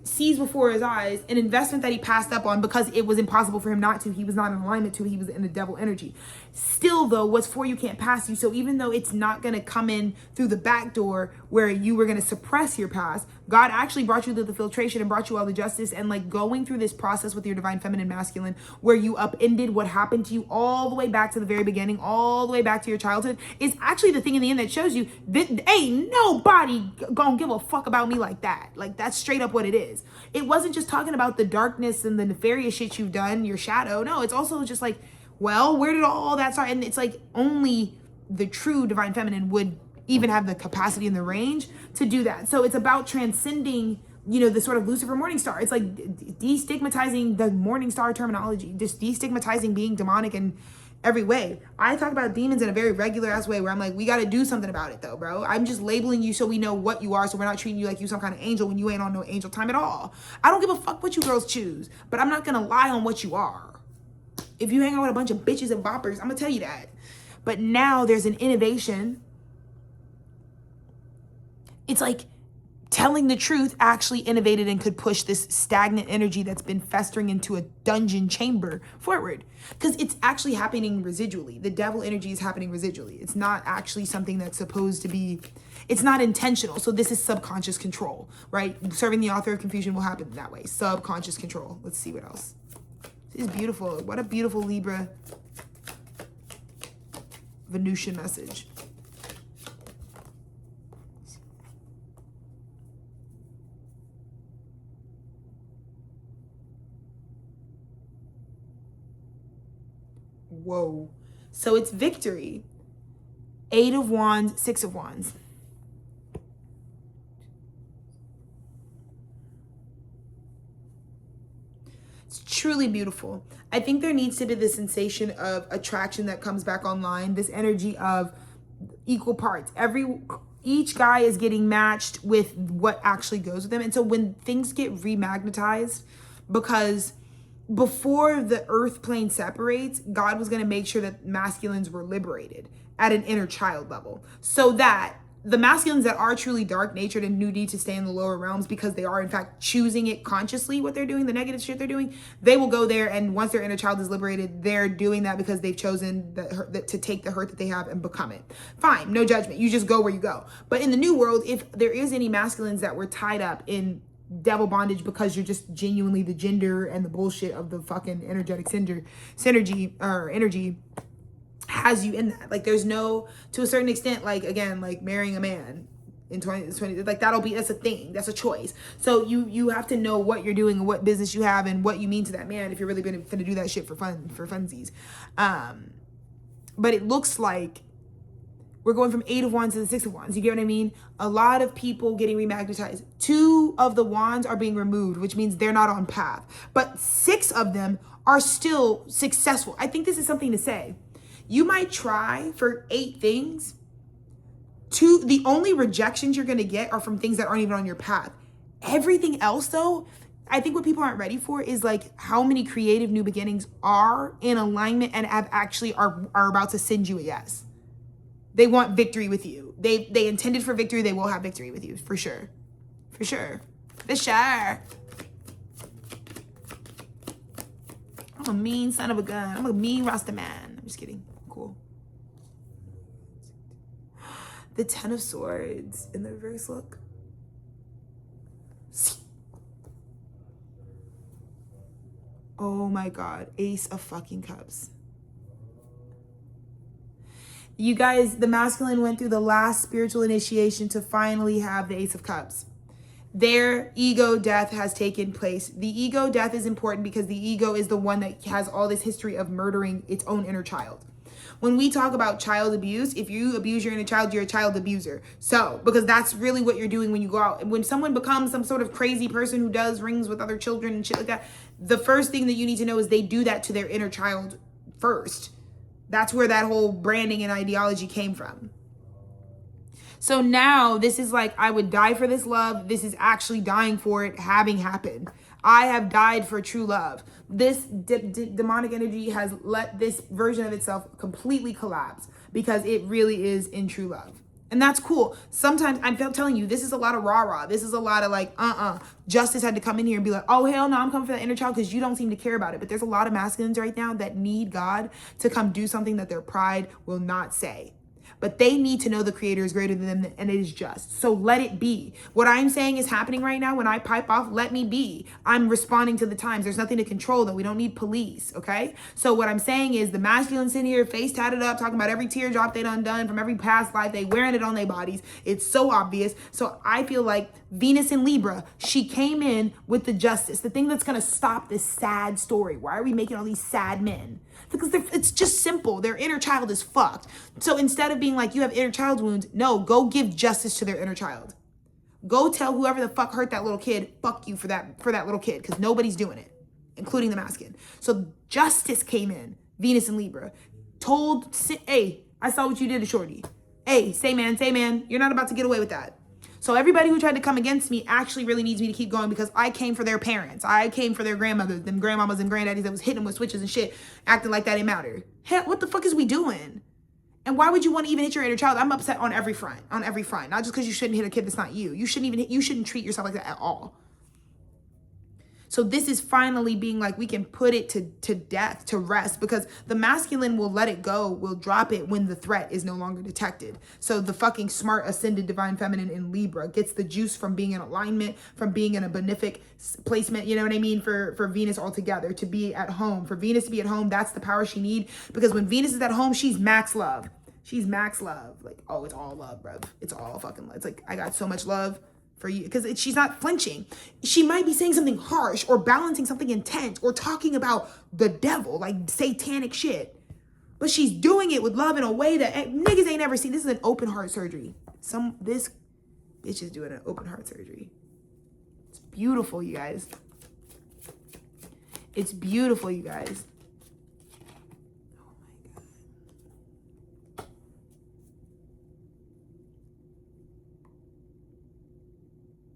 sees before his eyes an investment that he passed up on because it was impossible for him not to. He was not in alignment to it. He was in the devil energy. Still, though, what's for you can't pass you. So even though it's not going to come in through the back door where you were going to suppress your past, God actually brought you through the filtration and brought you all the justice, and like going through this process with your divine feminine masculine where you upended what happened to you all the way back to the very beginning, all the way back to your childhood, is actually the thing in the end that shows you that ain't nobody gonna give a fuck about me like that. Like, that's straight up what it is. It wasn't just talking about the darkness and the nefarious shit you've done, your shadow. No, it's also just like, well, where did all that start? And it's like only the true divine feminine would even have the capacity and the range to do that. So it's about transcending, you know, the sort of Lucifer morning star. It's like destigmatizing the morning star terminology, just destigmatizing being demonic in every way. I talk about demons in a very regular ass way where I'm like, we got to do something about it though, bro. I'm just labeling you so we know what you are, so we're not treating you like you some kind of angel when you ain't on no angel time at all. I don't give a fuck what you girls choose, but I'm not gonna lie on what you are. If you hang out with a bunch of bitches and boppers, I'm gonna tell you that. But now there's an innovation. It's like telling the truth actually innovated and could push this stagnant energy that's been festering into a dungeon chamber forward. Because it's actually happening residually. The devil energy is happening residually. It's not actually something that's supposed to be, it's not intentional. So this is subconscious control, right? Serving the author of confusion will happen that way. Subconscious control. Let's see what else. This is beautiful. What a beautiful Libra Venusian message. Whoa. So it's victory. 8 of Wands, 6 of Wands. It's truly beautiful. I think there needs to be the sensation of attraction that comes back online. This energy of equal parts. Each guy is getting matched with what actually goes with them. And so when things get remagnetized, because before the earth plane separates, God was going to make sure that masculines were liberated at an inner child level, so that the masculines that are truly dark natured and do need to stay in the lower realms because they are in fact choosing it consciously, what they're doing, the negative shit they're doing, they will go there, and once their inner child is liberated, they're doing that because they've chosen to take the hurt that they have and become it. Fine, no judgment. You just go where you go. But in the new world, if there is any masculines that were tied up in devil bondage because you're just genuinely the gender and the bullshit of the fucking energetic synergy or energy has you in that. Like, there's no, to a certain extent, like, again, like marrying a man in 2020, like that's a thing, that's a choice. So you have to know what you're doing and what business you have and what you mean to that man if you're really gonna do that shit for funsies. But it looks like we're going from 8 of Wands to the 6 of Wands. You get what I mean? A lot of people getting remagnetized. 2 of the Wands are being removed, which means they're not on path. But 6 of them are still successful. I think this is something to say. You might try for 8 things. 2, the only rejections you're going to get are from things that aren't even on your path. Everything else, though, I think what people aren't ready for is like how many creative new beginnings are in alignment and are about to send you a yes. They want victory with you. They intended for victory. They will have victory with you, for sure. For sure. For sure. I'm a mean son of a gun. I'm a mean Rasta man. I'm just kidding. Cool. The 10 of Swords in the reverse, look. Oh my God. Ace of fucking Cups. You guys, the masculine went through the last spiritual initiation to finally have the Ace of Cups. Their ego death has taken place. The ego death is important because the ego is the one that has all this history of murdering its own inner child. When we talk about child abuse, if you abuse your inner child, you're a child abuser. So, because that's really what you're doing when you go out. When someone becomes some sort of crazy person who does rings with other children and shit like that, the first thing that you need to know is they do that to their inner child first. That's where that whole branding and ideology came from. So now this is like, I would die for this love. This is actually dying for it having happened. I have died for true love. This demonic energy has let this version of itself completely collapse because it really is in true love. And that's cool. Sometimes I'm telling you, this is a lot of rah-rah. This is a lot of like, Justice had to come in here and be like, oh, hell no, I'm coming for the inner child because you don't seem to care about it. But there's a lot of masculines right now that need God to come do something that their pride will not say. But they need to know the creator is greater than them and it is just. So let it be. What I'm saying is happening right now. When I pipe off, let me be. I'm responding to the times. There's nothing to control though. We don't need police, okay? So what I'm saying is the masculines in here, face tatted up, talking about every teardrop they done from every past life. They wearing it on their bodies. It's so obvious. So I feel like Venus in Libra, she came in with the justice. The thing that's going to stop this sad story. Why are we making all these sad men? Because it's just simple. Their inner child is fucked. So instead of being like, you have inner child wounds, no, go give justice to their inner child. Go tell whoever the fuck hurt that little kid, fuck you for that little kid, because nobody's doing it, including the masculine. So justice came in, Venus and Libra, told, hey, I saw what you did to Shorty. Hey, say man, you're not about to get away with that. So everybody who tried to come against me actually really needs me to keep going because I came for their parents. I came for their grandmothers, them grandmamas and granddaddies that was hitting them with switches and shit, acting like that didn't matter. Hell, what the fuck is we doing? And why would you want to even hit your inner child? I'm upset on every front. Not just because you shouldn't hit a kid that's not you. You shouldn't treat yourself like that at all. So this is finally being like, we can put it to death, to rest, because the masculine will let it go, will drop it when the threat is no longer detected. So the fucking smart ascended divine feminine in Libra gets the juice from being in alignment, from being in a benefic placement, you know what I mean, for Venus altogether, to be at home. For Venus to be at home, that's the power she needs, because when Venus is at home, she's max love. She's max love. Like, oh, it's all love, bro. It's all fucking love. It's like, I got so much love for you, because she's not flinching. She might be saying something harsh or balancing something intense or talking about the devil, like satanic shit. But she's doing it with love in a way that niggas ain't ever seen. This is an open heart surgery. This bitch is doing an open heart surgery. It's beautiful, you guys. It's beautiful, you guys. Oh my God.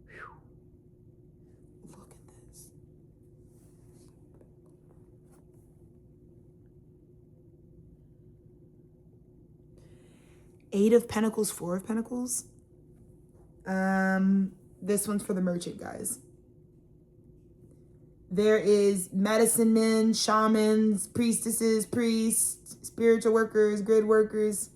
Whew. Look at this. Eight of Pentacles, Four of Pentacles. This one's for the merchant, guys. There is medicine men, shamans, priestesses, priests, spiritual workers, grid workers.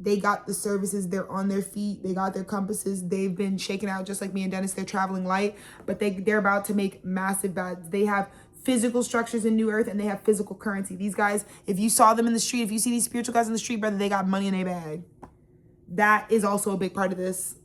They got the services. They're on their feet. They got their compasses. They've been shaken out just like me and Dennis. They're traveling light, but they're about to make massive bets. They have physical structures in New Earth and they have physical currency. These guys, if you saw them in the street, if you see these spiritual guys in the street, brother, they got money in their bag. That is also a big part of this.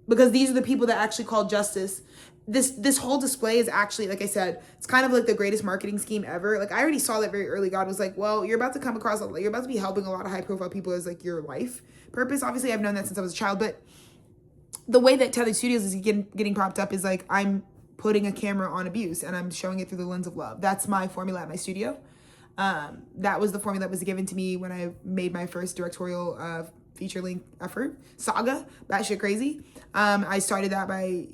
Because these are the people that actually call justice. This whole display is actually, like I said, it's kind of like the greatest marketing scheme ever. Like, I already saw that very early. God was like, well, you're about to come across, you're about to be helping a lot of high profile people as like your life purpose. Obviously, I've known that since I was a child, but the way that Tethered Studios is getting propped up is like, I'm putting a camera on abuse and I'm showing it through the lens of love. That's my formula at my studio. That was the formula that was given to me when I made my first directorial feature length effort, saga, batshit crazy. I started that by,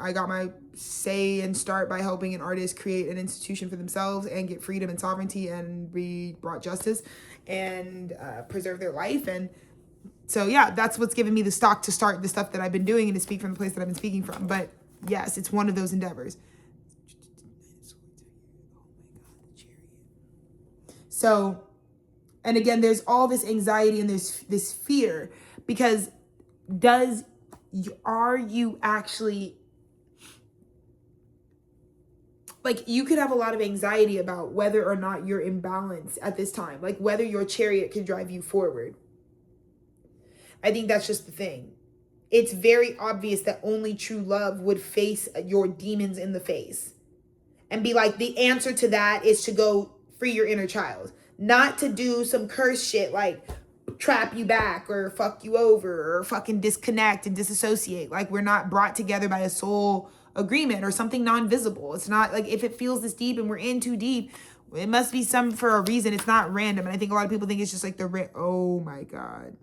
I got my say and start by helping an artist create an institution for themselves and get freedom and sovereignty, and we brought justice and preserve their life. And so, yeah, that's what's given me the stock to start the stuff that I've been doing and to speak from the place that I've been speaking from. But yes, it's one of those endeavors. So, and again, there's all this anxiety and there's this fear because are you actually, like, you could have a lot of anxiety about whether or not you're in balance at this time, like whether your chariot can drive you forward. I think that's just the thing. It's very obvious that only true love would face your demons in the face and be like, the answer to that is to go free your inner child, not to do some curse shit like trap you back or fuck you over or fucking disconnect and disassociate. Like, we're not brought together by a soul agreement or something non-visible. It's not like, if it feels this deep and we're in too deep, it must be some for a reason. It's not random. And I think a lot of people think it's just like oh my God.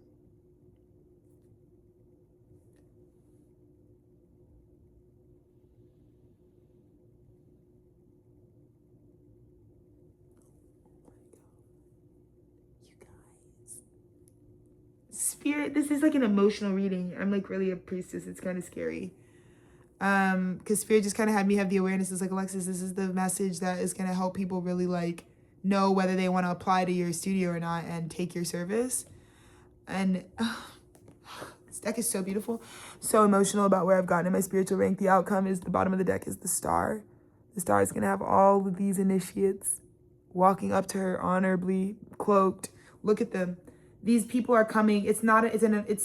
Spirit, this is like an emotional reading. I'm like really a priestess. It's kind of scary. Because Spirit just kind of had me have the awareness. It's like, Alexis, this is the message that is going to help people really like know whether they want to apply to your studio or not and take your service. And this deck is so beautiful, so emotional about where I've gotten in my spiritual rank. The outcome is the bottom of the deck is the star. The star is going to have all of these initiates walking up to her honorably cloaked. Look at them. These people are coming. It's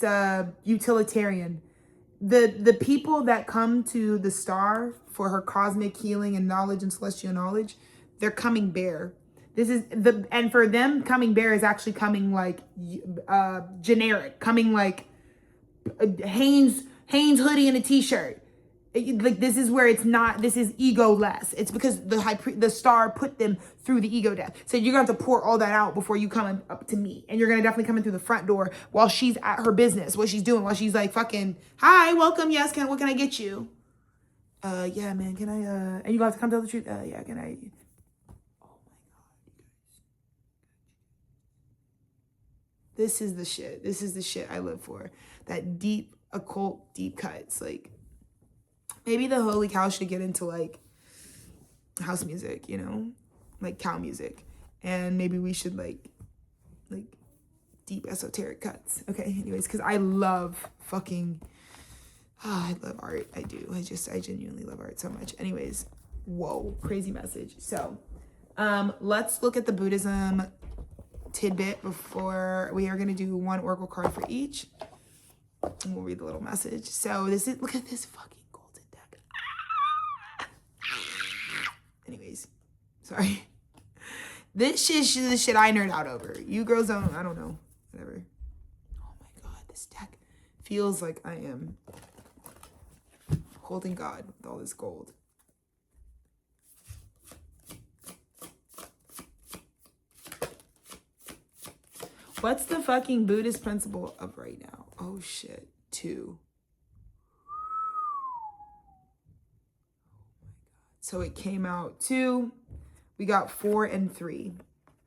a utilitarian. The people that come to the star for her cosmic healing and knowledge and celestial knowledge, they're coming bare. And for them, coming bare is actually coming like generic, coming like Hanes hoodie and a t-shirt. Like, this is where it's not, this is ego-less. It's because the star put them through the ego death. So you're going to have to pour all that out before you come up to me. And you're going to definitely come in through the front door while she's at her business, what she's doing, while she's like, fucking, hi, welcome, yes, what can I get you? Yeah, man, can I, and you have to come tell the truth? Yeah, can I? Oh my God, you guys. This is the shit. This is the shit I live for. That deep, occult, deep cuts, like, maybe the holy cow should get into like house music, like cow music. And maybe we should like deep esoteric cuts. Okay, anyways, because I love I love art. I do. I genuinely love art so much. Anyways, whoa, crazy message. So let's look at the Buddhism tidbit before we are going to do one oracle card for each. And we'll read the little message. So look at this fucking golden deck. Anyways, sorry. This is the shit I nerd out over. You girls don't, I don't know. Whatever. Oh my God, this deck feels like I am holding God with all this gold. What's the fucking Buddhist principle of right now? Oh shit, 2. So it came out 2. We got 4 and 3.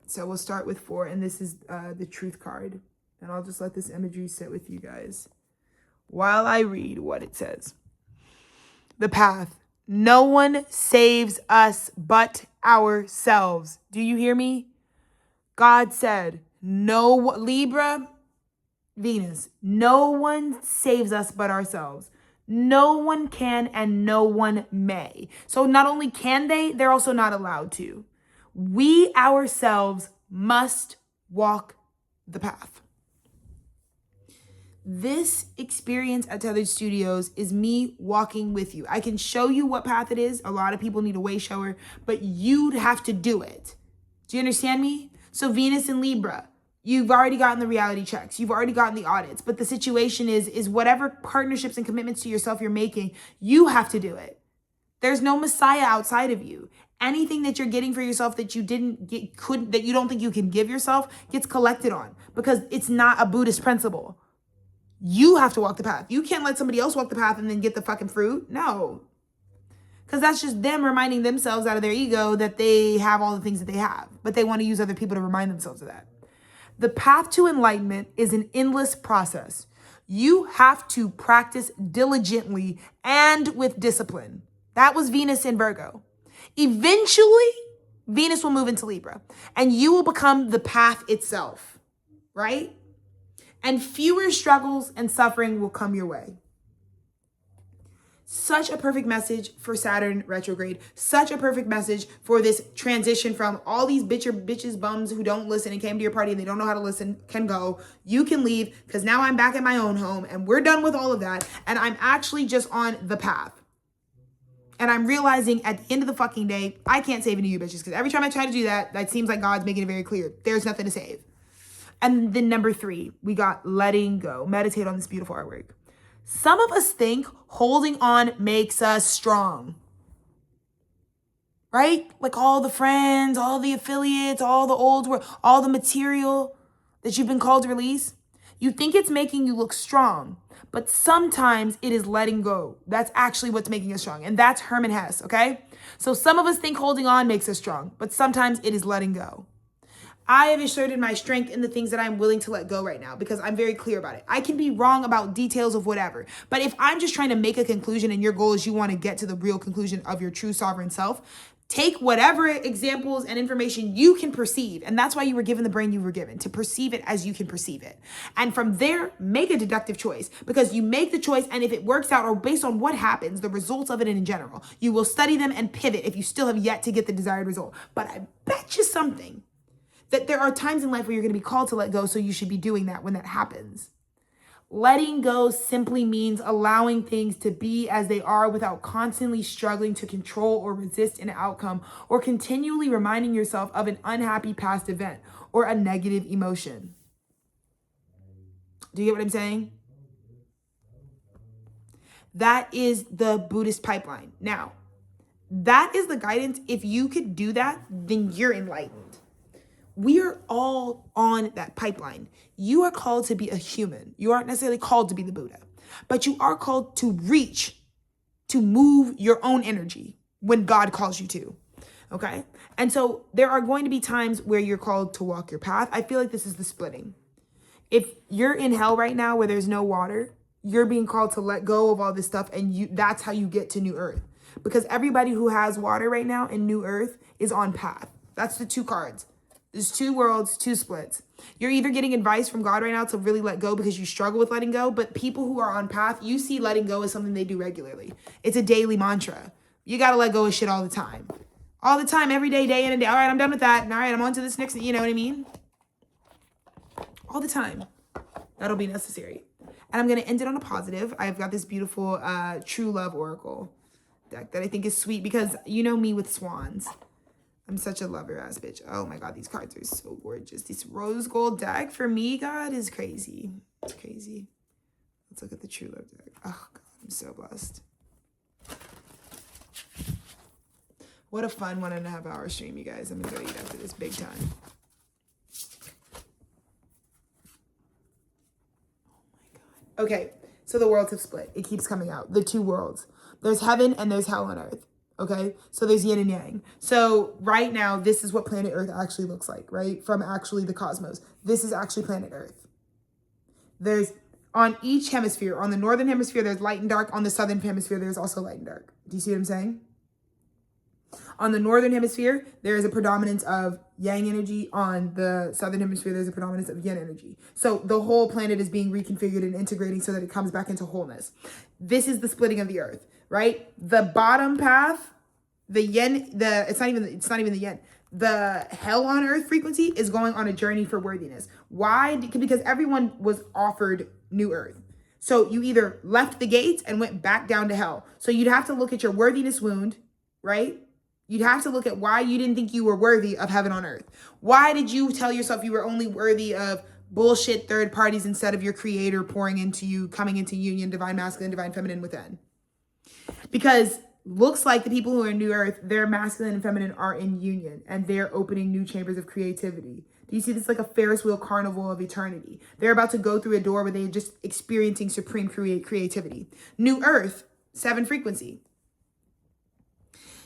So we'll start with 4, and this is the truth card. And I'll just let this imagery sit with you guys while I read what it says. The path. No one saves us but ourselves. Do you hear me? God said, no, Libra, Venus, no one saves us but ourselves. No one can and no one may. So not only can they, they're also not allowed to. We ourselves must walk the path. This experience at Tethered Studios is me walking with you. I can show you what path it is. A lot of people need a way shower, but you'd have to do it. Do you understand me? So Venus and Libra, you've already gotten the reality checks. You've already gotten the audits. But the situation is whatever partnerships and commitments to yourself you're making, you have to do it. There's no Messiah outside of you. Anything that you're getting for yourself that you didn't get, that you don't think you can give yourself gets collected on because it's not a Buddhist principle. You have to walk the path. You can't let somebody else walk the path and then get the fucking fruit. No. Because that's just them reminding themselves out of their ego that they have all the things that they have. But they want to use other people to remind themselves of that. The path to enlightenment is an endless process. You have to practice diligently and with discipline. That was Venus in Virgo. Eventually, Venus will move into Libra. And you will become the path itself. Right? And fewer struggles and suffering will come your way. Such a perfect message for Saturn retrograde. Such a perfect message for this transition from all these bitches bums who don't listen and came to your party and they don't know how to listen can go. You can leave because now I'm back at my own home and we're done with all of that. And I'm actually just on the path. And I'm realizing at the end of the fucking day, I can't save any of you bitches because every time I try to do that, that seems like God's making it very clear. There's nothing to save. And then number 3, we got letting go. Meditate on this beautiful artwork. Some of us think holding on makes us strong. Right? Like all the friends, all the affiliates, all the old work, all the material that you've been called to release. You think it's making you look strong, but sometimes it is letting go. That's actually what's making us strong. And that's Herman Hesse, okay? So some of us think holding on makes us strong, but sometimes it is letting go. I have asserted my strength in the things that I'm willing to let go right now because I'm very clear about it. I can be wrong about details of whatever. But if I'm just trying to make a conclusion and your goal is you want to get to the real conclusion of your true sovereign self, take whatever examples and information you can perceive. And that's why you were given the brain you were given, to perceive it as you can perceive it. And from there, make a deductive choice because you make the choice. And if it works out or based on what happens, the results of it in general, you will study them and pivot if you still have yet to get the desired result. But I bet you something that there are times in life where you're going to be called to let go, so you should be doing that when that happens. Letting go simply means allowing things to be as they are without constantly struggling to control or resist an outcome or continually reminding yourself of an unhappy past event or a negative emotion. Do you get what I'm saying? That is the Buddhist pipeline. Now, that is the guidance. If you could do that, then you're enlightened. We are all on that pipeline. You are called to be a human. You aren't necessarily called to be the Buddha, but you are called to reach, to move your own energy when God calls you to, okay? And so there are going to be times where you're called to walk your path. I feel like this is the splitting. If you're in hell right now where there's no water, you're being called to let go of all this stuff, and that's how you get to New Earth. Because everybody who has water right now in New Earth is on path. That's the 2 cards. There's 2 worlds, 2 splits. You're either getting advice from God right now to really let go because you struggle with letting go, but people who are on path, you see letting go as something they do regularly. It's a daily mantra. You got to let go of shit all the time. All the time, every day, day in and day. All right, I'm done with that. And all right, I'm on to this next, you know what I mean? All the time. That'll be necessary. And I'm going to end it on a positive. I've got this beautiful True Love Oracle deck that I think is sweet because you know me with swans. I'm such a lover ass bitch. Oh my God, these cards are so gorgeous. This rose gold deck for me, God, is crazy. It's crazy. Let's look at the true love deck. Oh God, I'm so blessed. What a fun 1.5 hour stream, you guys. I'm gonna go eat after this big time. Okay, so the worlds have split. It keeps coming out. The two worlds. There's heaven and there's hell on earth. Okay, so there's yin and yang. So right now, this is what planet Earth actually looks like, right? From actually the cosmos. This is actually planet Earth. There's on each hemisphere, on the northern hemisphere, there's light and dark. On the southern hemisphere, there's also light and dark. Do you see what I'm saying? On the northern hemisphere, there is a predominance of yang energy. On the southern hemisphere, there's a predominance of yin energy. So the whole planet is being reconfigured and integrating so that it comes back into wholeness. This is the splitting of the earth, right? The bottom path, the yin, it's not even the yin. The hell on earth frequency is going on a journey for worthiness. Why? Because everyone was offered new earth. So you either left the gates and went back down to hell. So you'd have to look at your worthiness wound, right? You'd have to look at why you didn't think you were worthy of heaven on earth. Why did you tell yourself you were only worthy of bullshit third parties instead of your creator pouring into you, coming into union, divine masculine, divine feminine within? Because looks like the people who are in New Earth, their masculine and feminine are in union and they're opening new chambers of creativity. Do you see this like a Ferris wheel carnival of eternity? They're about to go through a door where they're just experiencing supreme creativity. New Earth, 7 frequency.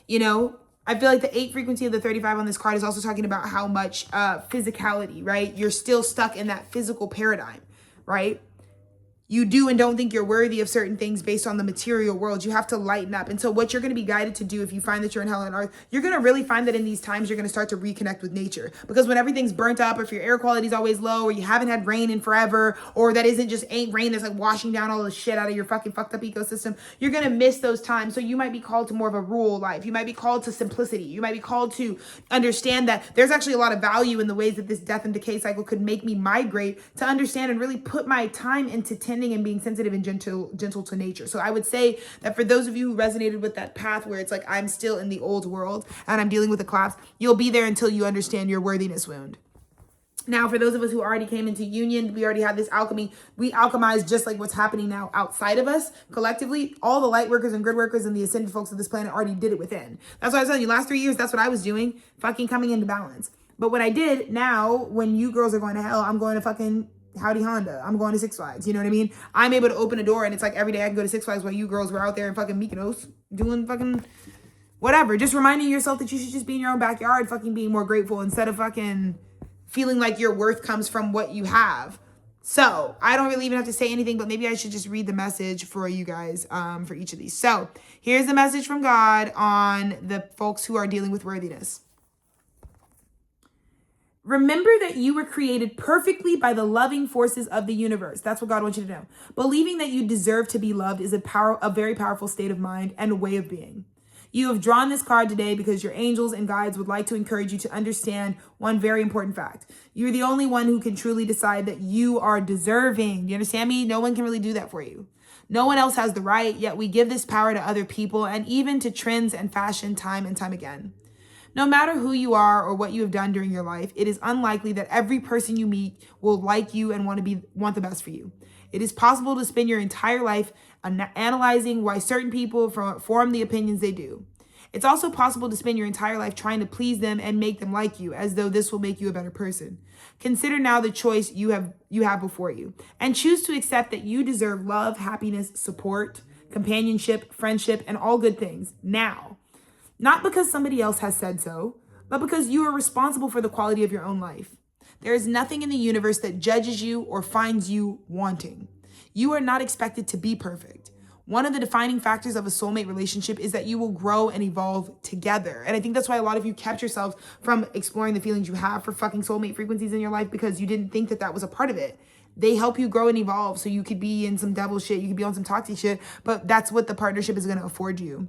You know, I feel like the 8 frequency of the 35 on this card is also talking about how much physicality, right? You're still stuck in that physical paradigm, right? You do and don't think you're worthy of certain things based on the material world. You have to lighten up. And so what you're going to be guided to do if you find that you're in hell on earth, you're going to really find that in these times, you're going to start to reconnect with nature. Because when everything's burnt up, or if your air quality is always low, or you haven't had rain in forever, or that isn't just ain't rain that's like washing down all the shit out of your fucking fucked up ecosystem, you're going to miss those times. So you might be called to more of a rural life. You might be called to simplicity. You might be called to understand that there's actually a lot of value in the ways that this death and decay cycle could make me migrate to understand and really put my time into tending and being sensitive and gentle to nature. So I would say that for those of you who resonated with that path where it's like, I'm still in the old world and I'm dealing with the collapse, you'll be there until you understand your worthiness wound. Now, for those of us who already came into union, we already have this alchemy. We alchemize just like what's happening now outside of us collectively. All the light workers and grid workers and the ascended folks of this planet already did it within. That's why I was telling you, last 3 years, that's what I was doing, fucking coming into balance. But what I did now, when you girls are going to hell, I'm going to fucking Howdy Honda. I'm going to Six Flags. You know what I mean? I'm able to open a door and it's like every day I can go to Six Flags while you girls were out there in fucking Mykonos doing fucking whatever. Just reminding yourself that you should just be in your own backyard fucking being more grateful instead of fucking feeling like your worth comes from what you have. So I don't really even have to say anything, but maybe I should just read the message for you guys for each of these. So here's the message from God on the folks who are dealing with worthiness. Remember that you were created perfectly by the loving forces of the universe. That's what God wants you to know. Believing that you deserve to be loved is a very powerful state of mind and a way of being. You have drawn this card today because your angels and guides would like to encourage you to understand one very important fact. You're the only one who can truly decide that you are deserving. You understand me? No one can really do that for you. No one else has the right, yet we give this power to other people and even to trends and fashion time and time again. No matter who you are or what you have done during your life, it is unlikely that every person you meet will like you and want the best for you. It is possible to spend your entire life analyzing why certain people form the opinions they do. It's also possible to spend your entire life trying to please them and make them like you, as though this will make you a better person. Consider now the choice you have before you, and choose to accept that you deserve love, happiness, support, companionship, friendship, and all good things now. Not because somebody else has said so, but because you are responsible for the quality of your own life. There is nothing in the universe that judges you or finds you wanting. You are not expected to be perfect. One of the defining factors of a soulmate relationship is that you will grow and evolve together. And I think that's why a lot of you kept yourselves from exploring the feelings you have for fucking soulmate frequencies in your life, because you didn't think that that was a part of it. They help you grow and evolve so you could be in some devil shit, you could be on some toxic shit, but that's what the partnership is going to afford you.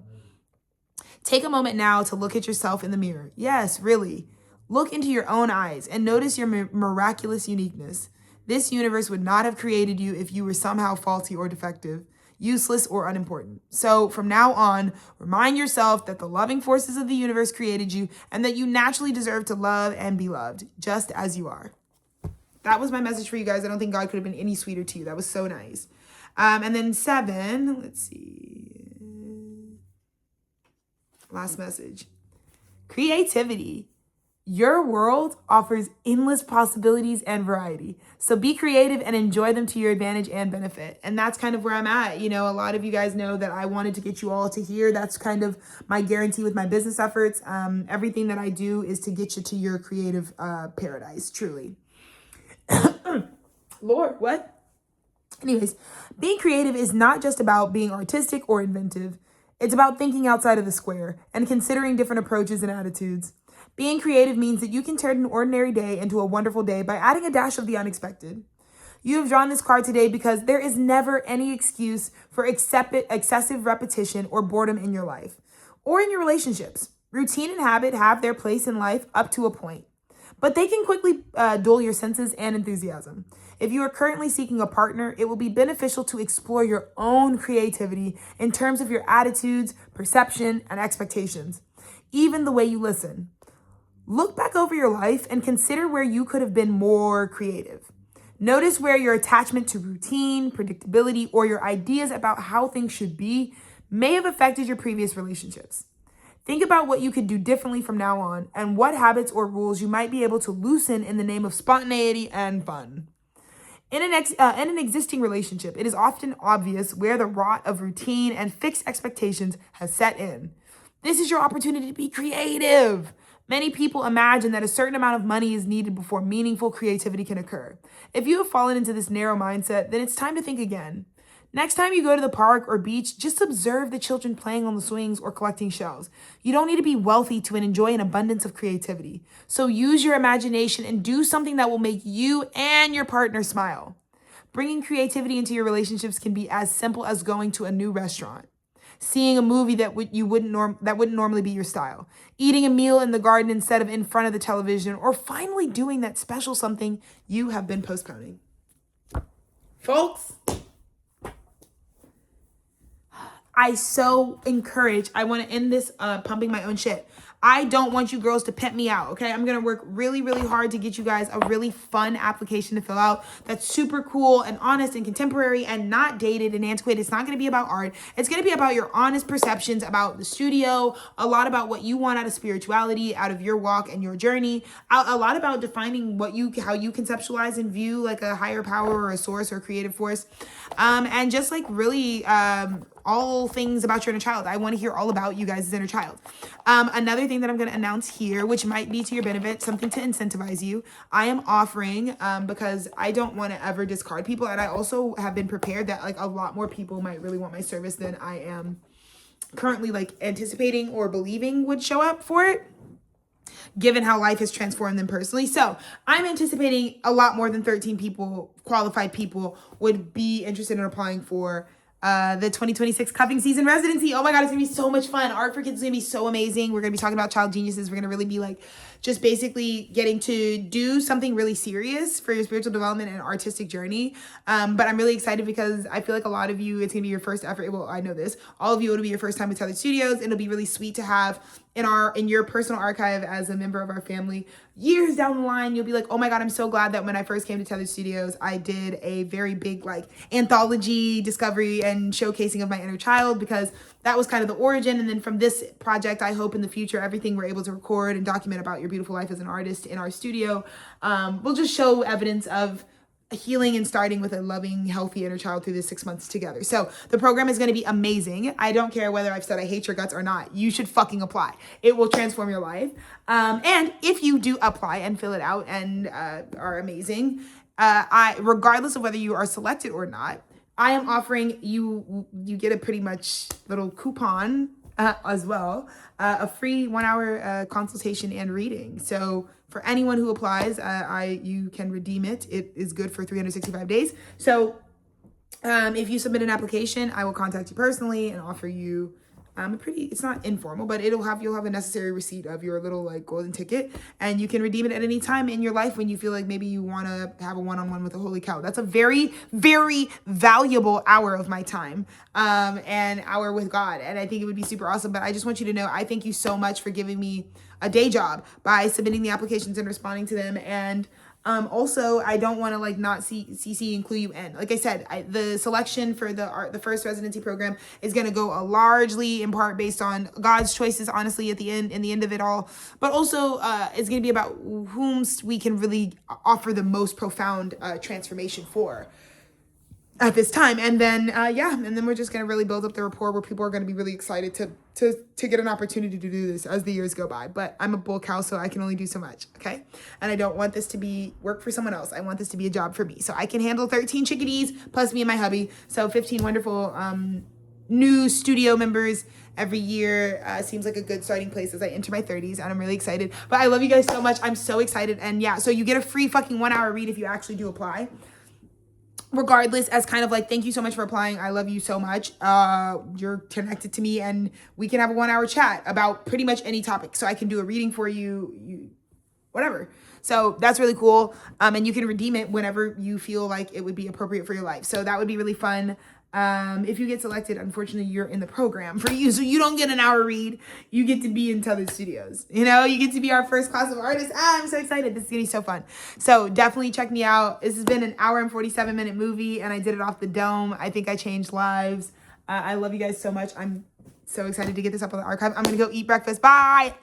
Take a moment now to look at yourself in the mirror. Yes, really. Look into your own eyes and notice your miraculous uniqueness. This universe would not have created you if you were somehow faulty or defective. useless, or unimportant. So from now on, remind yourself that the loving forces of the universe created you and that you naturally deserve to love and be loved just as you are. That was my message for you guys. I don't think God could have been any sweeter to you. That was so nice. And then 7, let's see. Last message. Creativity. Your world offers endless possibilities and variety. So be creative and enjoy them to your advantage and benefit. And that's kind of where I'm at. You know, a lot of you guys know that I wanted to get you all to here. That's kind of my guarantee with my business efforts. Everything that I do is to get you to your creative paradise, truly. Lord, what? Anyways, being creative is not just about being artistic or inventive. It's about thinking outside of the square and considering different approaches and attitudes. Being creative means that you can turn an ordinary day into a wonderful day by adding a dash of the unexpected. You have drawn this card today because there is never any excuse for excessive repetition or boredom in your life or in your relationships. Routine and habit have their place in life up to a point, but they can quickly dull your senses and enthusiasm. If you are currently seeking a partner, it will be beneficial to explore your own creativity in terms of your attitudes, perception, and expectations, even the way you listen. Look back over your life and consider where you could have been more creative. Notice where your attachment to routine, predictability, or your ideas about how things should be may have affected your previous relationships. Think about what you could do differently from now on and what habits or rules you might be able to loosen in the name of spontaneity and fun. In an existing relationship, it is often obvious where the rot of routine and fixed expectations has set in. This is your opportunity to be creative. Many people imagine that a certain amount of money is needed before meaningful creativity can occur. If you have fallen into this narrow mindset, then it's time to think again. Next time you go to the park or beach, just observe the children playing on the swings or collecting shells. You don't need to be wealthy to enjoy an abundance of creativity. So use your imagination and do something that will make you and your partner smile. Bringing creativity into your relationships can be as simple as going to a new restaurant, seeing a movie that wouldn't normally be your style, eating a meal in the garden instead of in front of the television, or finally doing that special something you have been postponing. Folks, I so encourage, I want to end this pumping my own shit. I don't want you girls to pimp me out, okay? I'm going to work really, really hard to get you guys a really fun application to fill out that's super cool and honest and contemporary and not dated and antiquated. It's not going to be about art. It's going to be about your honest perceptions about the studio, a lot about what you want out of spirituality, out of your walk and your journey, a lot about defining how you conceptualize and view like a higher power or a source or a creative force, and just like really all things about your inner child. I want to hear all about you guys' inner child. Another thing that I'm going to announce here, which might be to your benefit, something to incentivize you, I am offering, because I don't want to ever discard people. And I also have been prepared that like a lot more people might really want my service than I am currently like anticipating or believing would show up for it, given how life has transformed them personally. So I'm anticipating a lot more than 13 people, qualified people, would be interested in applying for the 2026 cuffing season residency. Oh my God, it's gonna be so much fun. Art for Kids is gonna be so amazing. We're gonna be talking about child geniuses. We're gonna really be like just basically getting to do something really serious for your spiritual development and artistic journey. But I'm really excited because I feel like a lot of you, it's gonna be your first effort. Well, I know this. All of you, it'll be your first time with Tethered Studios. It'll be really sweet to have in your personal archive as a member of our family. Years down the line, you'll be like, oh my God, I'm so glad that when I first came to Tethered Studios, I did a very big like anthology discovery and showcasing of my inner child, because that was kind of the origin. And then from this project, I hope in the future, everything we're able to record and document about your beautiful life as an artist in our studio will just show evidence of healing and starting with a loving, healthy inner child through the 6 months together. So the program is going to be amazing. I don't care whether I've said I hate your guts or not. You should fucking apply. It will transform your life. And if you do apply and fill it out and are amazing, regardless of whether you are selected or not, I am offering you get a pretty much little coupon as well, a free 1 hour consultation and reading. So for anyone who applies, you can redeem it. It is good for 365 days. So if you submit an application, I will contact you personally and offer you It's not informal, but you'll have a necessary receipt of your little like golden ticket, and you can redeem it at any time in your life when you feel like maybe you want to have a one-on-one with a holy cow. That's a very, very valuable hour of my time, and hour with God. And I think it would be super awesome. But I just want you to know, I thank you so much for giving me a day job by submitting the applications and responding to them. And also, I don't want to like not CC include you in. Like I said, the selection for the first residency program is going to go largely in part based on God's choices, honestly, in the end of it all. But also, it's going to be about whom we can really offer the most profound transformation for at this time. And then and then we're just going to really build up the rapport where people are going to be really excited to get an opportunity to do this as the years go by. But I'm a bull cow, so I can only do so much, okay? And I don't want this to be work for someone else. I want this to be a job for me. So I can handle 13 chickadees plus me and my hubby. So 15 wonderful new studio members every year. Seems like a good starting place as I enter my 30s, and I'm really excited. But I love you guys so much. I'm so excited. And yeah, so you get a free fucking 1 hour read if you actually do apply. Regardless, as kind of like, thank you so much for applying. I love you so much. You're connected to me, and we can have a 1 hour chat about pretty much any topic. So I can do a reading for you, whatever. So that's really cool. And you can redeem it whenever you feel like it would be appropriate for your life. So that would be really fun. If you get selected, unfortunately, you're in the program for you. So you don't get an hour read. You get to be in Tethered Studios. You know, you get to be our first class of artists. I'm so excited. This is going to be so fun. So definitely check me out. This has been an hour and 47-minute movie, and I did it off the dome. I think I changed lives. I love you guys so much. I'm so excited to get this up on the archive. I'm going to go eat breakfast. Bye.